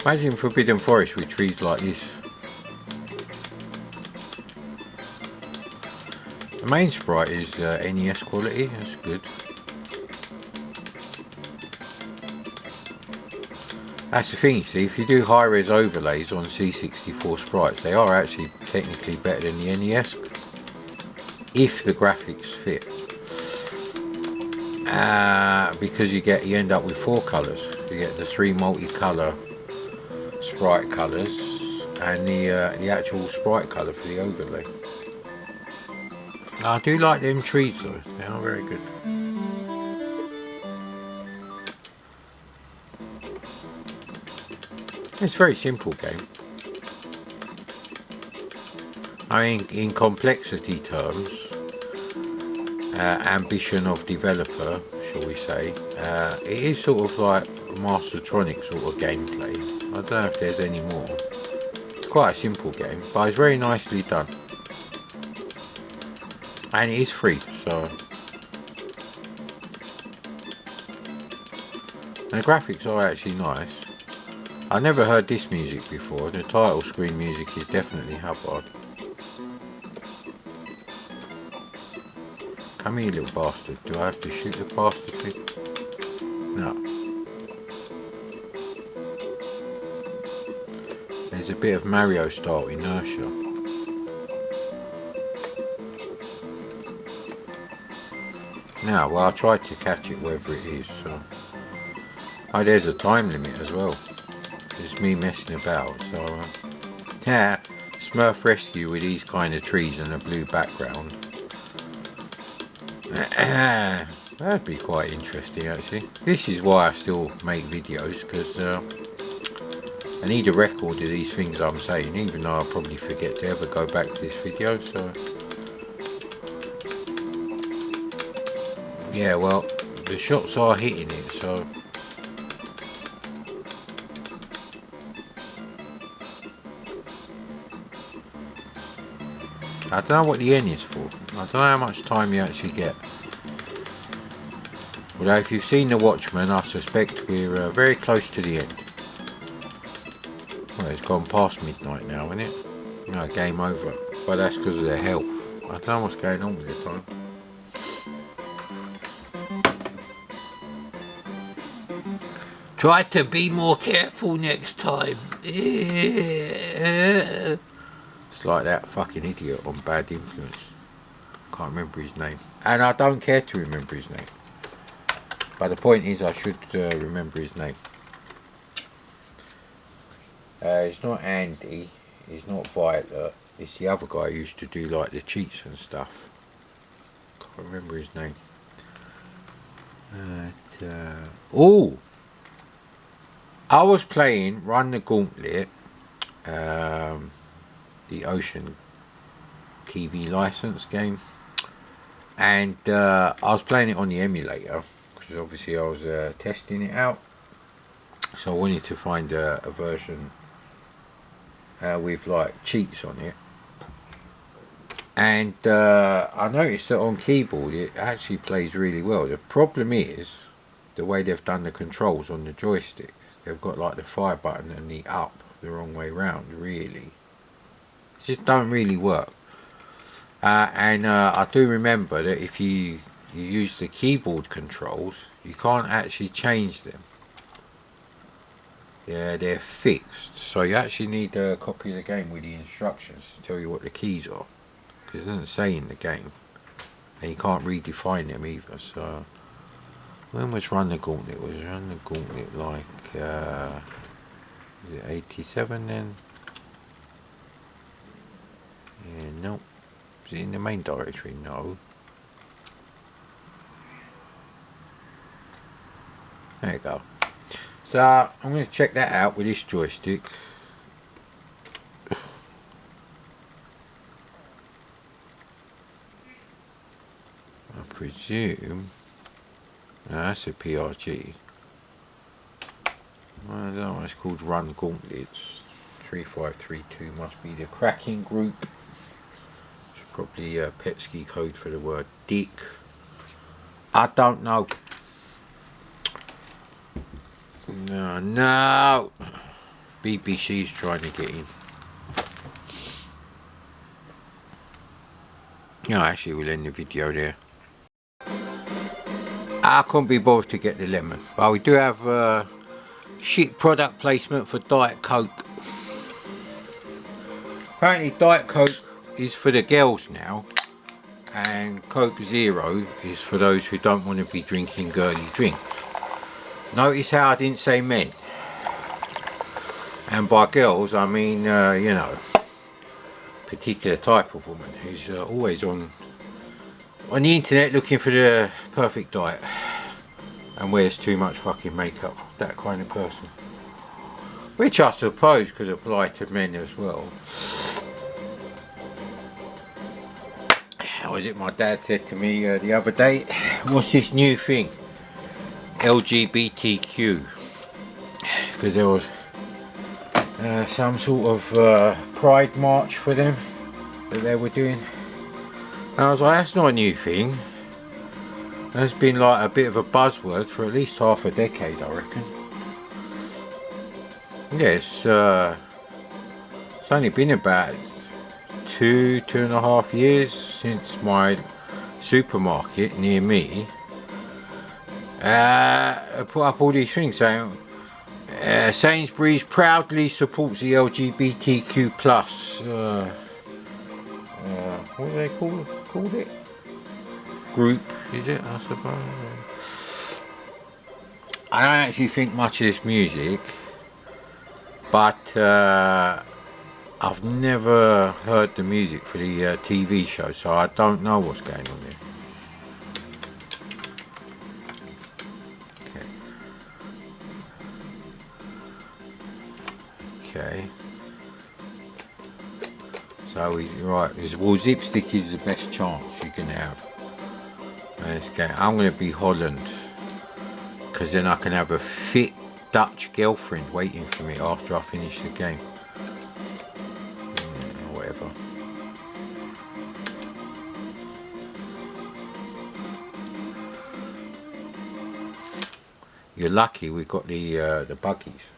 Imagine Forbidden Forest with trees like this. The main sprite is NES quality, that's good. That's the thing, you see, if you do high-res overlays on C64 sprites, they are actually technically better than the NES. if the graphics fit. Because you end up with 4 colours. You get the 3 multicolour sprite colours and the actual sprite colour for the overlay. I do like them trees though, they are very good. It's a very simple game. I mean, in complexity terms, ambition of developer, shall we say, it is sort of like Mastertronic sort of gameplay. I don't know if there's any more. It's quite a simple game, but it's very nicely done. And it is free, so... The graphics are actually nice. I never heard this music before. The title screen music is definitely Hubbard. Come here, little bastard. Do I have to shoot the bastard thing? No. There's a bit of Mario style inertia. Now, well, I tried to catch it wherever it is, so... Oh, there's a time limit as well. It's me messing about, so... Yeah, Smurf Rescue with these kind of trees and a blue background. That'd be quite interesting, actually. This is why I still make videos, because I need a record of these things I'm saying, even though I'll probably forget to ever go back to this video, so... Yeah, well, the shots are hitting it, so... I don't know what the N is for. I don't know how much time you actually get. Although if you've seen The Watchmen, I suspect we're very close to the end. Well, it's gone past midnight now, isn't it? No, game over. But that's because of their health. I don't know what's going on with the time. Try to be more careful next time. It's like that fucking idiot on Bad Influence. Can't remember his name. And I don't care to remember his name. But the point is I should remember his name. It's not Andy. It's not Violet. It's the other guy who used to do like the cheats and stuff. Can't remember his name. Oh! I was playing Run the Gauntlet, the Ocean TV license game, and I was playing it on the emulator because obviously I was testing it out, so I wanted to find a version with like cheats on it, and I noticed that on keyboard it actually plays really well. The problem is the way they've done the controls on the joystick. They've got like the fire button and the up the wrong way round, really. It just don't really work. And I do remember that if you use the keyboard controls, you can't actually change them. Yeah, they're fixed. So you actually need a copy of the game with the instructions to tell you what the keys are. Because it doesn't say in the game. And you can't redefine them either, so... When was Run the Gauntlet? Was Run the Gauntlet like, is it 87 then? Yeah, no. Is it in the main directory? No. There you go. So, I'm going to check that out with this joystick. I presume... No, that's a PRG. I don't know what it's called. Run Gauntlets 3532 must be the cracking group. It's probably a Petsky code for the word dick. I don't know. No. BBC's trying to get in. No, actually we'll end the video there. I couldn't be bothered to get the lemon. But we do have shit product placement for Diet Coke. Apparently Diet Coke is for the girls now. and Coke Zero is for those who don't want to be drinking girly drinks. Notice how I didn't say men. And by girls, I mean, you know, particular type of woman who's always on the internet looking for the perfect diet and wears too much fucking makeup. That kind of person. Which I suppose could apply to men as well. How was it my dad said to me the other day? What's this new thing? LGBTQ. Because there was some sort of pride march for them that they were doing. And I was like, that's not a new thing. It's been like a bit of a buzzword for at least half a decade, I reckon. Yes, it's only been about 2.5 years since my supermarket near me put up all these things saying Sainsbury's proudly supports the LGBTQ plus what do they called it? Group, is it, I suppose? I don't actually think much of this music, but I've never heard the music for the TV show, so I don't know what's going on there. Okay. So he's right. Well, Zipstick is the best chance you can have. Okay. I'm going to be Holland, because then I can have a fit Dutch girlfriend waiting for me after I finish the game. Whatever. You're lucky we got the buggies.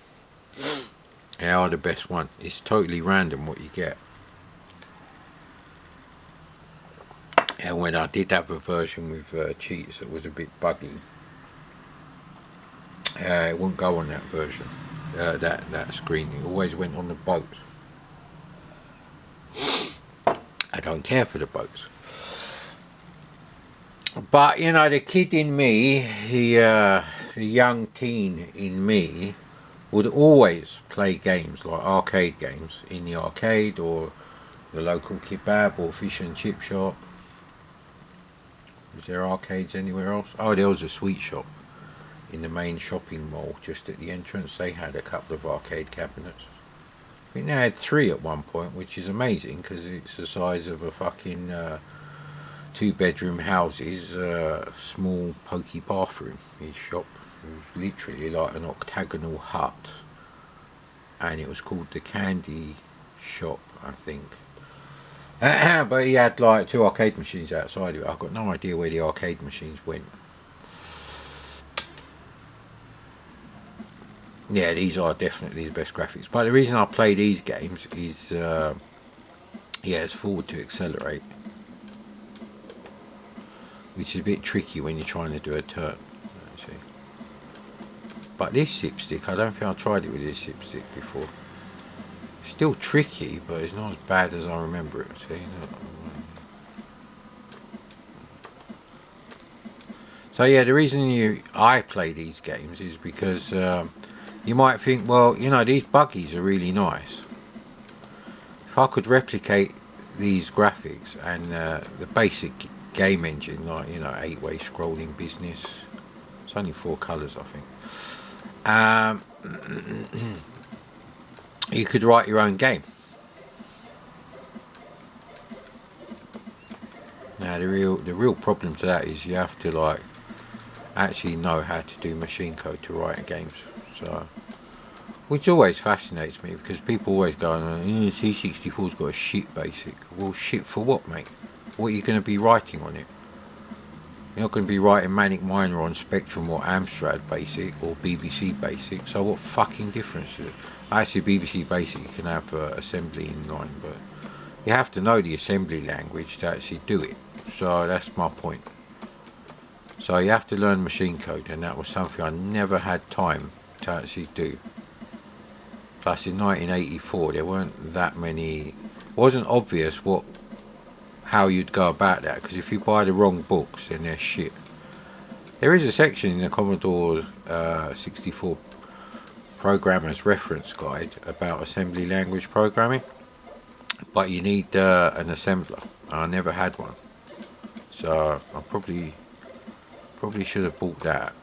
They are the best one. It's totally random what you get. And when I did have a version with cheats that was a bit buggy, it wouldn't go on that version, that screen. It always went on the boats. I don't care for the boats. But, you know, the kid in me, the young teen in me, would always play games, like arcade games, in the arcade or the local kebab or fish and chip shop. Was there arcades anywhere else? Oh, there was a sweet shop in the main shopping mall just at the entrance. They had a couple of arcade cabinets. I think they had 3 at one point, which is amazing because it's the size of a fucking 2-bedroom houses, small pokey bathroom. His shop, it was literally like an octagonal hut, and it was called the Candy Shop, I think. But he had like 2 arcade machines outside of it. I've got no idea where the arcade machines went. Yeah, these are definitely the best graphics. But the reason I play these games is, it's forward to accelerate, which is a bit tricky when you're trying to do a turn. See. But this Zipstick, I don't think I tried it with this Zipstick before. Still tricky, but it's not as bad as I remember it. See? So yeah, the reason I play these games is because you might think, well, you know, these buggies are really nice. If I could replicate these graphics and the basic game engine, like, you know, 8-way scrolling business, it's only 4 colours, I think. You could write your own game. Now the real problem to that is you have to like actually know how to do machine code to write games. So, which always fascinates me because people always go, C64's got a shit basic. Well, shit for what, mate? What are you going to be writing on it? You're not going to be writing Manic Miner on Spectrum or Amstrad Basic or BBC Basic, so what fucking difference is it? Actually, BBC Basic you can have assembly in line, but you have to know the assembly language to actually do it. So that's my point. So you have to learn machine code, and that was something I never had time to actually do. Plus in 1984 there weren't that many, it wasn't obvious what how you'd go about that, because if you buy the wrong books, then they're shit. There is a section in the Commodore 64 Programmer's Reference Guide about assembly language programming, but you need an assembler. I never had one, so I probably should have bought that.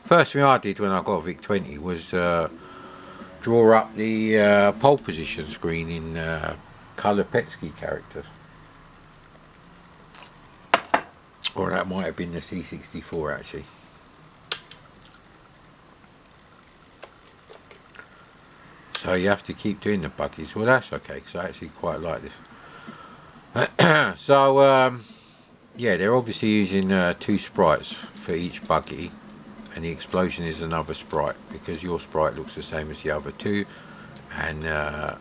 First thing I did when I got a VIC-20 was draw up the pole position screen in colour Petsky characters. Or that might have been the C64 actually. So you have to keep doing the buggies. Well, that's okay, because I actually quite like this. So, yeah, they're obviously using 2 sprites for each buggy, and the explosion is another sprite, because your sprite looks the same as the other 2, and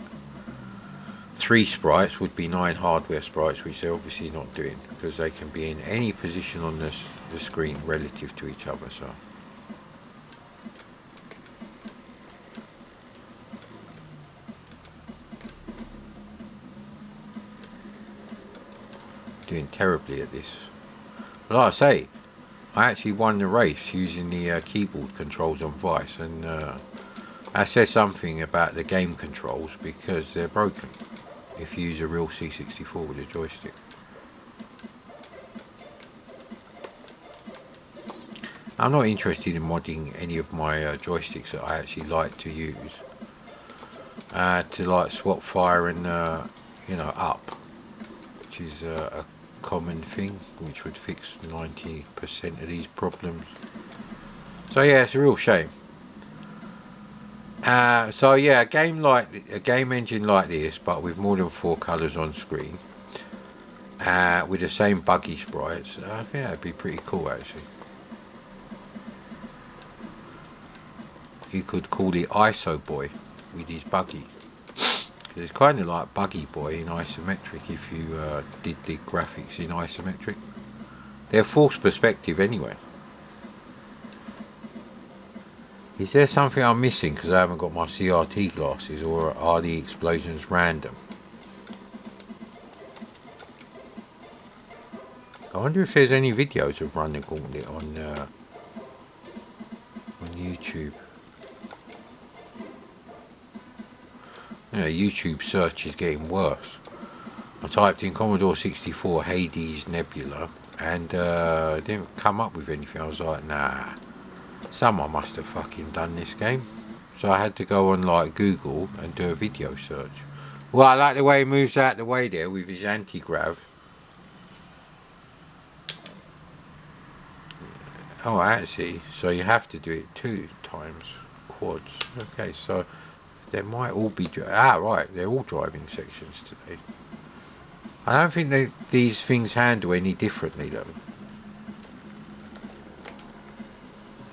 3 sprites would be 9 hardware sprites, which they're obviously not doing, because they can be in any position on the screen relative to each other. So doing terribly at this. But like I say, I actually won the race using the keyboard controls on Vice, and that says something about the game controls, because they're broken if you use a real C64 with a joystick. I'm not interested in modding any of my joysticks that I actually like to use to like swap fire and you know, up, which is a common thing which would fix 90% of these problems. So yeah, it's a real shame. So yeah, a game engine like this, but with more than 4 colours on screen, with the same buggy sprites, I think that'd be pretty cool actually. You could call it ISO Boy with his buggy. It's kind of like Buggy Boy in isometric if you did the graphics in isometric. They're forced perspective anyway. Is there something I'm missing because I haven't got my CRT glasses, or are the explosions random? I wonder if there's any videos of Run the Gauntlet on YouTube. You know, YouTube search is getting worse. I typed in Commodore 64 Hades Nebula and didn't come up with anything. I was like, nah, someone must have fucking done this game. So I had to go on like Google and do a video search. Well, I like the way he moves out the way there with his anti-grav. Oh, actually, so you have to do it 2 times quads. Okay, so there might all be... right, they're all driving sections today. I don't think these things handle any differently, though.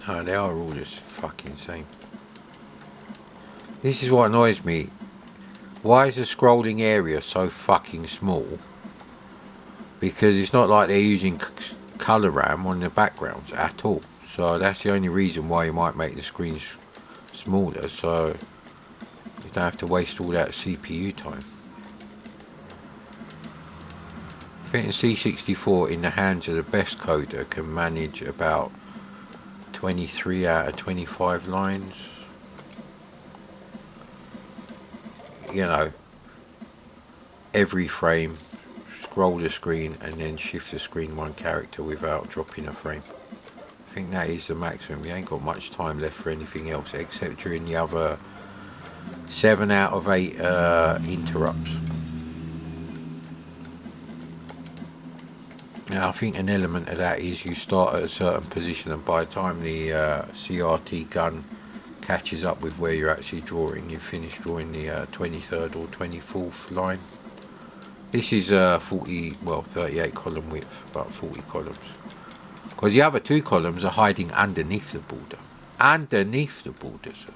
No, they are all just fucking same. This is what annoys me. Why is the scrolling area so fucking small? Because it's not like they're using colour RAM on the backgrounds at all. So that's the only reason why you might make the screens smaller, so you don't have to waste all that CPU time. I think the C64 in the hands of the best coder can manage about 23 out of 25 lines. You know, every frame, scroll the screen and then shift the screen 1 character without dropping a frame. I think that is the maximum. You ain't got much time left for anything else except during the other 7 out of 8 interrupts. Now I think an element of that is you start at a certain position, and by the time the CRT gun catches up with where you're actually drawing, you finish drawing the 23rd or 24th line. This is 38 column width, about 40 columns. Because the other 2 columns are hiding underneath the border. Underneath the border, sir.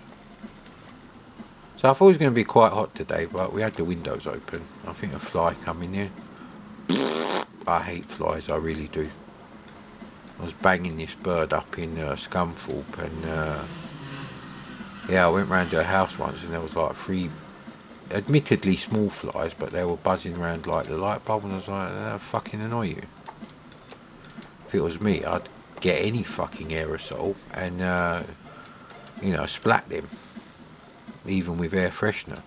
So I thought it was going to be quite hot today, but we had the windows open. I think a fly come in here. I hate flies, I really do. I was banging this bird up in Scunthorpe, and yeah, I went round to a house once and there was like 3 admittedly small flies, but they were buzzing around like the light bulb, and I was like, that'll fucking annoy you. If it was me, I'd get any fucking aerosol and, you know, splat them, even with air freshener.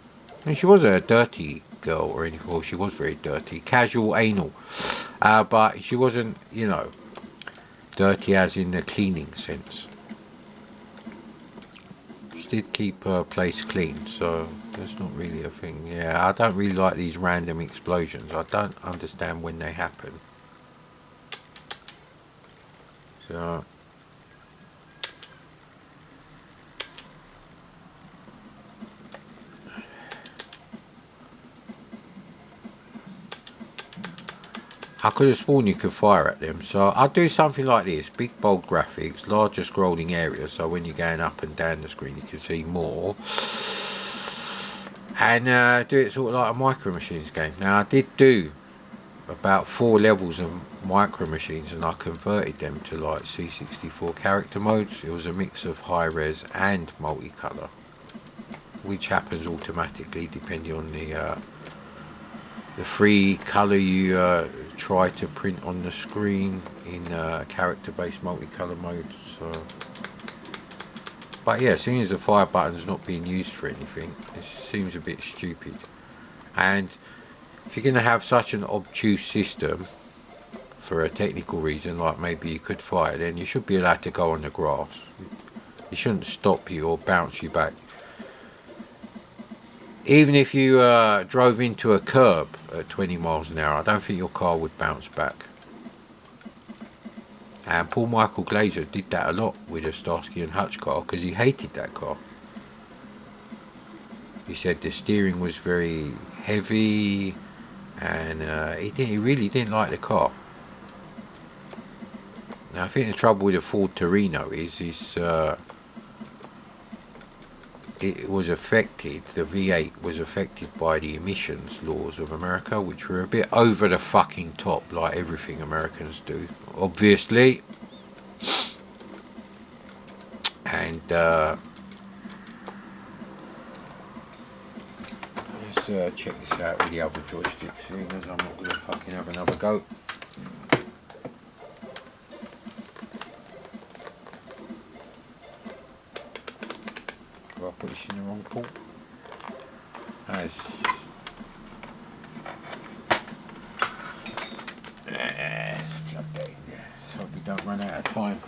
And she wasn't a dirty girl or anything. Well, she was very dirty, casual anal, but she wasn't, you know, dirty as in the cleaning sense. She did keep her place clean, so that's not really a thing. Yeah, I don't really like these random explosions. I don't understand when they happen. So I could have sworn you could fire at them, so I'll do something like this: big bold graphics, larger scrolling areas, so when you're going up and down the screen you can see more, and do it sort of like a Micro Machines game. Now I did do about 4 levels of Micro Machines, and I converted them to like C64 character modes. It was a mix of high res and multicolour, which happens automatically depending on the free colour you try to print on the screen in character-based multicolour mode. So, but yeah, seeing as the fire button's not being used for anything, it seems a bit stupid. And if you're going to have such an obtuse system for a technical reason, like maybe you could fire, then you should be allowed to go on the grass. It shouldn't stop you or bounce you back. Even if you drove into a curb at 20 miles an hour, I don't think your car would bounce back. And Paul Michael Glaser did that a lot with a Starsky and Hutch car because he hated that car. He said the steering was very heavy, and he really didn't like the car. Now I think the trouble with the Ford Torino is it was affected, the V8 was affected by the emissions laws of America, which were a bit over the fucking top, like everything Americans do, obviously. And let's check this out with the other joystick, seeing as I'm not going to fucking have another go. I put this in the wrong port. Let's plug that in there. So we don't run out of time.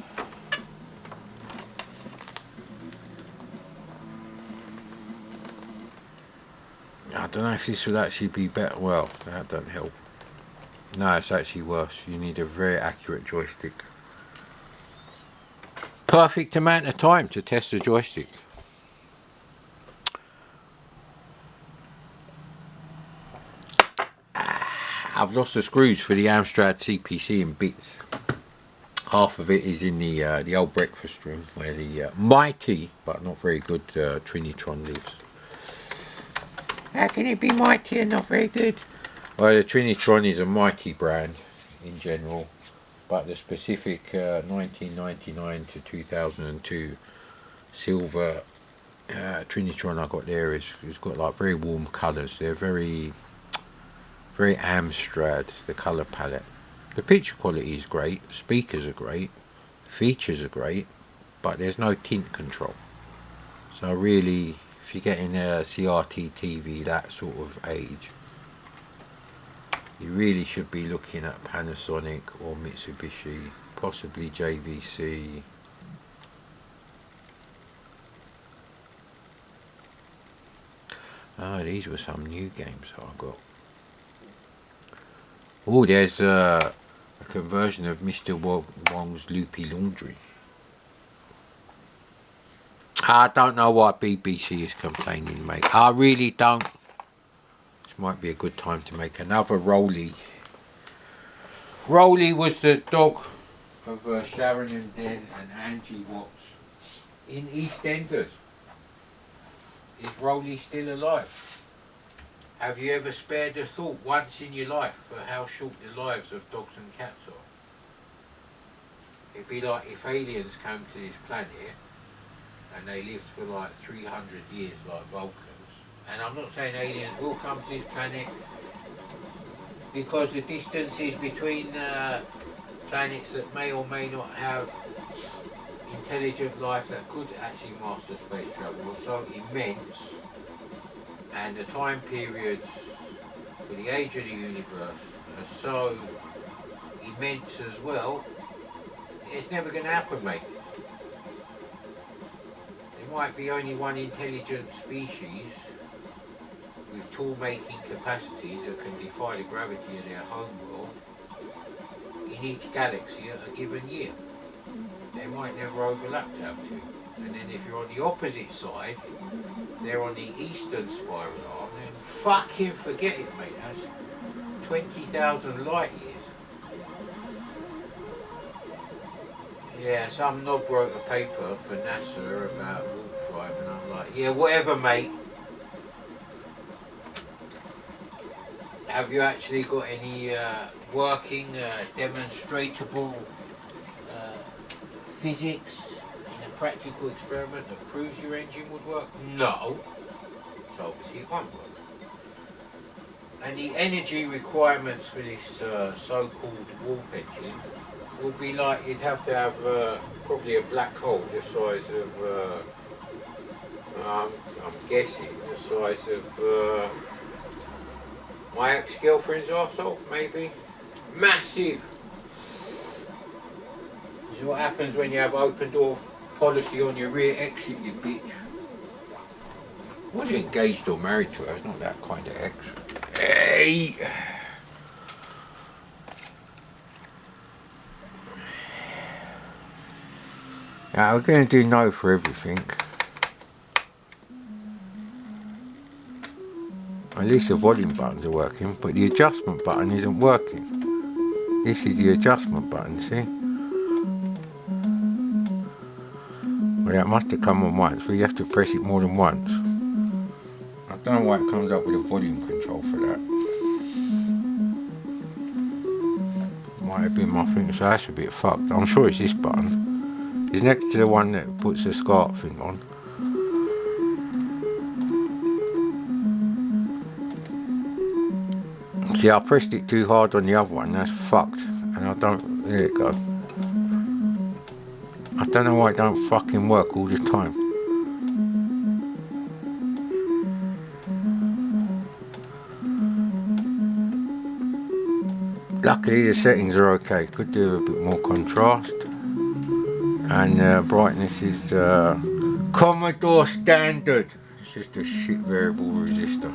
I don't know if this would actually be better. Well, that doesn't help. No, it's actually worse. You need a very accurate joystick. Perfect amount of time to test a joystick. I've lost the screws for the Amstrad CPC in bits. Half of it is in the old breakfast room where the mighty but not very good Trinitron lives. How can it be mighty and not very good? Well, the Trinitron is a mighty brand in general, but the specific 1999 to 2002 silver Trinitron I got there it's got like very warm colours. They're very Amstrad, the colour palette. The picture quality is great, speakers are great, features are great, but there's no tint control. So really, if you're getting a CRT TV that sort of age, you really should be looking at Panasonic or Mitsubishi, possibly JVC. Oh, these were some new games I got. Oh, there's a conversion of Mr. Wong's Loopy Laundry. I don't know what BBC is complaining, mate. I really don't. This might be a good time to make another Rolly. Rolly was the dog of Sharon and Den and Angie Watts in EastEnders. Is Rolly still alive? Have you ever spared a thought once in your life for how short the lives of dogs and cats are? It'd be like if aliens came to this planet and they lived for like 300 years like Vulcans, And I'm not saying aliens will come to this planet, because the distances between planets that may or may not have intelligent life that could actually master space travel are so immense, and the time periods for the age of the universe are so immense as well. It's never going to happen, mate. There might be only one intelligent species with tool-making capacities that can defy the gravity of their home world in each galaxy at a given year. They might never overlap to have to. And then if you're on the opposite side, they're on the eastern spiral arm, then fucking forget it, mate. That's 20,000 light years. Yeah, some knob wrote a paper for NASA about warp drive, and I'm like, yeah, whatever, mate. Have you actually got any working, demonstrable physics in a practical experiment that proves your engine would work? No. So obviously it won't work. And the energy requirements for this so-called warp engine would be like, you'd have to have probably a black hole the size of, I'm guessing, the size of my ex-girlfriend's arsehole, maybe. Massive! This is what happens when you have open door policy on your rear exit, you bitch. I was engaged or married to her, I was not that kind of ex. Hey! Now we're going to do no for everything. At least the volume buttons are working, but the adjustment button isn't working. This is the adjustment button, see? Well, that must have come on once, but you have to press it more than once. I don't know why it comes up with a volume control for that. Might have been my thing, so that's a bit fucked. I'm sure it's this button. It's next to the one that puts the SCART thing on. See, I pressed it too hard on the other one, that's fucked. And I don't, there it goes. I don't know why it don't fucking work all the time. Luckily the settings are okay, could do a bit more contrast. And brightness is Commodore standard. It's just a shit variable resistor.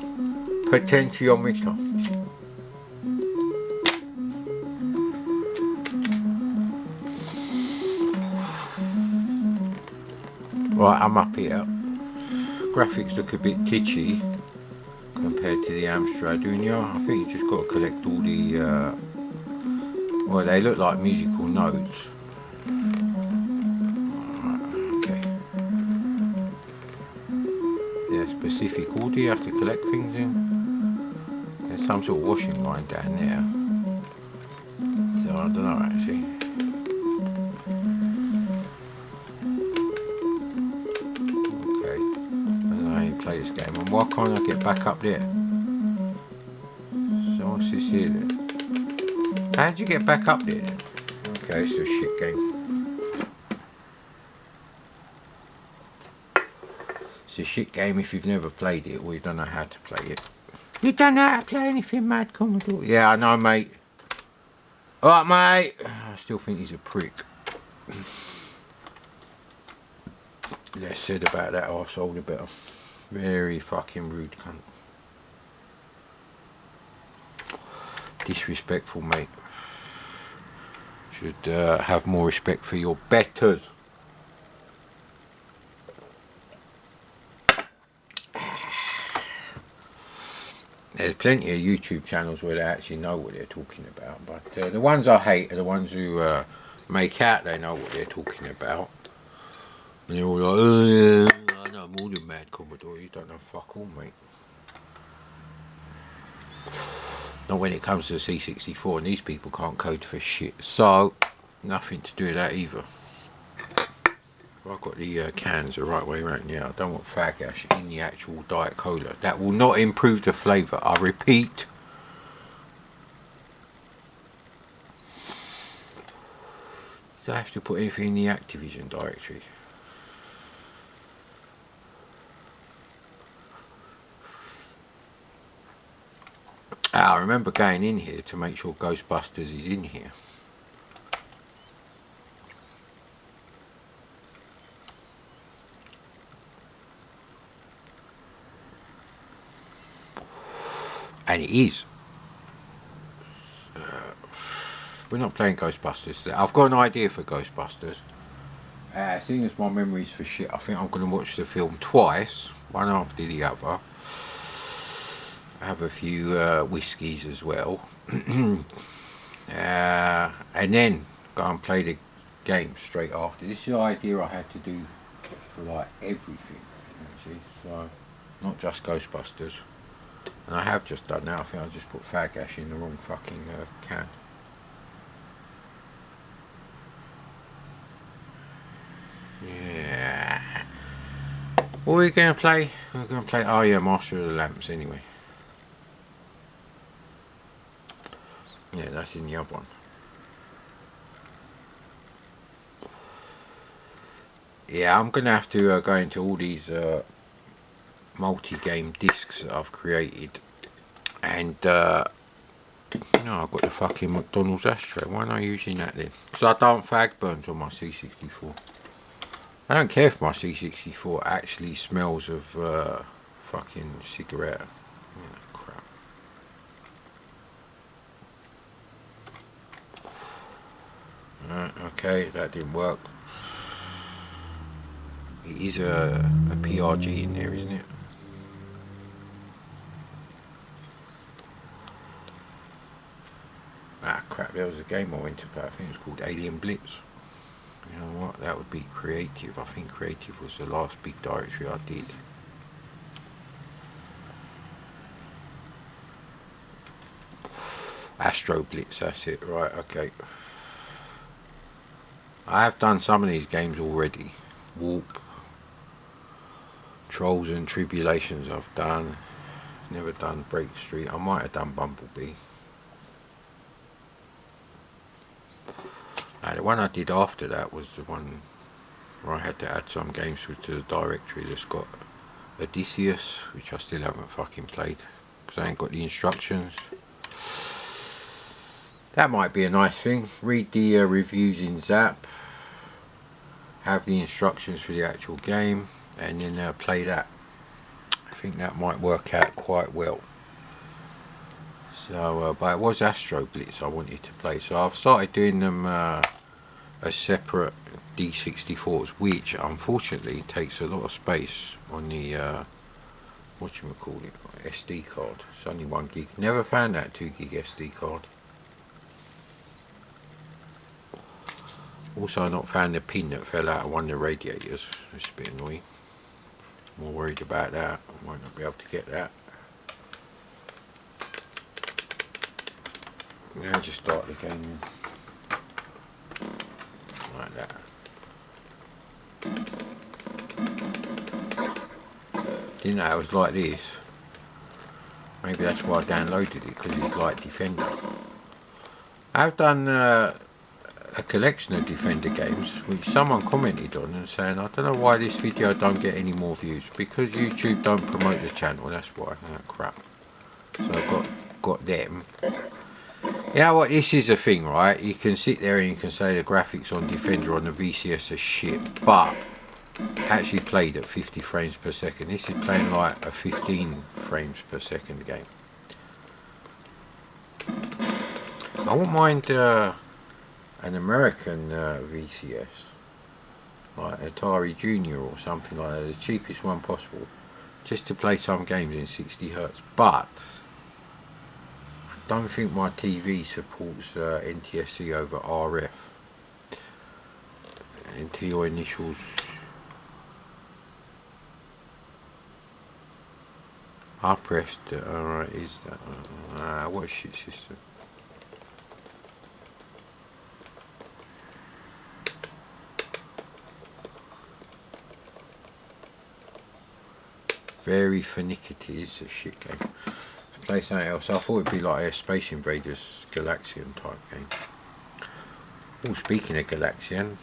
Potentiometer. Right, I'm up here. Graphics look a bit titchy compared to the Amstrad Unia. I think you just got to collect all the, well, they look like musical notes. Okay. There's specific order you have to collect things in. There's some sort of washing line down there. So I don't know actually. Play this game, and why can't I get back up there? So what's this here then? How'd you get back up there then? Okay, it's a shit game. It's a shit game if you've never played it or you don't know how to play it. You don't know how to play anything, mad Commodore? Yeah, I know, mate. Alright, mate. I still think he's a prick. Less said about that arsehole the better. Very fucking rude cunt. Disrespectful, mate. Should have more respect for your betters. There's plenty of YouTube channels where they actually know what they're talking about, but the ones I hate are the ones who make out they know what they're talking about. And they're all like, oh yeah, I know more than mad Commodore, you don't know fuck all, mate. Not when it comes to the C64, and these people can't code for shit, so nothing to do with that either. I've got the cans the right way around. Yeah, I don't want fag ash in the actual Diet Cola. That will not improve the flavour. I repeat. Do I have to put anything in the Activision directory? I remember going in here to make sure Ghostbusters is in here. And it is. We're not playing Ghostbusters today. I've got an idea for Ghostbusters. Seeing as my memory's for shit, I think I'm going to watch the film twice, one after the other. Have a few whiskies as well. And then go and play the game straight after. This is the idea I had to do for like everything, actually. So, not just Ghostbusters. And I have just done that. I think I just put fag ash in the wrong fucking can. Yeah. What are we going to play? We're going to play, oh yeah, Master of the Lamps anyway. Yeah, that's in the other one. Yeah, I'm going to have to go into all these multi-game discs that I've created. And, you know, I've got the fucking McDonald's ashtray. Why am I using that then? Because I don't fag burns on my C64. I don't care if my C64 actually smells of fucking cigarette. Yeah, crap. Okay, that didn't work. It is a PRG in there, isn't it? Ah, crap, there was a game I went to play. I think it was called Alien Blitz. You know what, that would be Creative. I think Creative was the last big directory I did. Astro Blitz, that's it, right, okay. I have done some of these games already. Warp, Trolls and Tribulations I've done. Never done Break Street. I might have done Bumblebee. The one I did after that was the one where I had to add some games to the directory that's got Odysseus, which I still haven't fucking played because I ain't got the instructions. That might be a nice thing. Read the reviews in Zap, have the instructions for the actual game, and then play that. I think that might work out quite well. So, but it was Astro Blitz I wanted to play, so I've started doing them as separate D64s, which unfortunately takes a lot of space on the whatchamacallit, SD card. It's only 1 gig. Never found that 2 gig SD card. Also, I've not found the pin that fell out of one of the radiators. It's a bit annoying. More worried about that. I might not be able to get that. Now just start the game like that. Didn't know it was like this. Maybe that's why I downloaded it, because it's like Defender. I've done a collection of Defender games, which someone commented on and saying, I don't know why this video don't get any more views. Because YouTube don't promote the channel, that's why. Oh, crap. So I got them. You know what, this is a thing, right? You can sit there and you can say the graphics on Defender on the VCS are shit, but actually played at 50 frames per second. This is playing like a 15 frames per second game. I wouldn't mind an American VCS, like Atari Junior or something like that, the cheapest one possible, just to play some games in 60 Hz. But I don't think my TV supports NTSC over RF. Into your initials. I pressed it. Alright, is that? What a shit system. Very finicky. It's a shit game. To play something else, I thought it'd be like a Space Invaders Galaxian type game. Oh, speaking of Galaxian,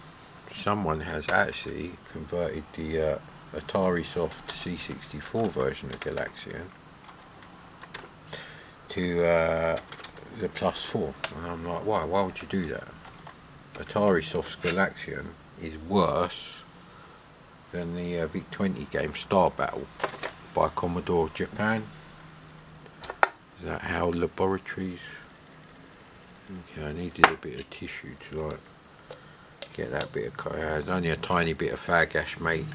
someone has actually converted the Atari Soft C64 version of Galaxian to the Plus 4, and I'm like, why would you do that? Atari Soft's Galaxian is worse than the VIC-20 game Star Battle by Commodore Japan. Is that how Laboratories? Okay, I needed a bit of tissue to like get that bit of there's only a tiny bit of fag ash mate.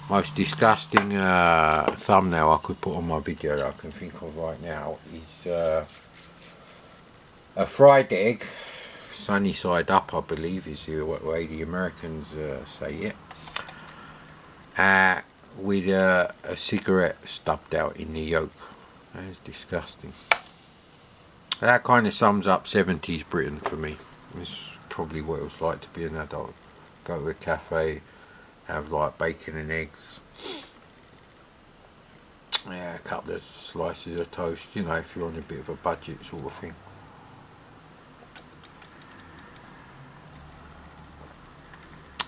Most disgusting thumbnail I could put on my video that I can think of right now is a fried egg, sunny side up, I believe is the way the Americans say it, with a cigarette stubbed out in the yolk. That is disgusting. That kind of sums up 70s Britain for me. It's probably what it was like to be an adult. Go to a cafe, have like bacon and eggs, yeah, a couple of slices of toast, you know, if you're on a bit of a budget sort of thing.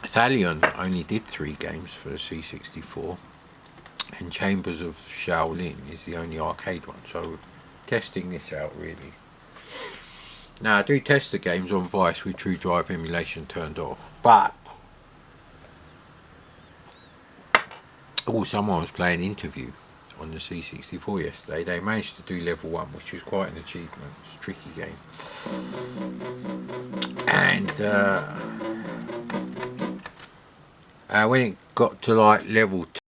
Thalion only did 3 games for the C64, and Chambers of Shaolin is the only arcade one, so testing this out really. Now I do test the games on Vice with True Drive emulation turned off, but someone was playing Interview on the C64 yesterday. They managed to do level 1, which was quite an achievement. It's a tricky game, and when it got to like level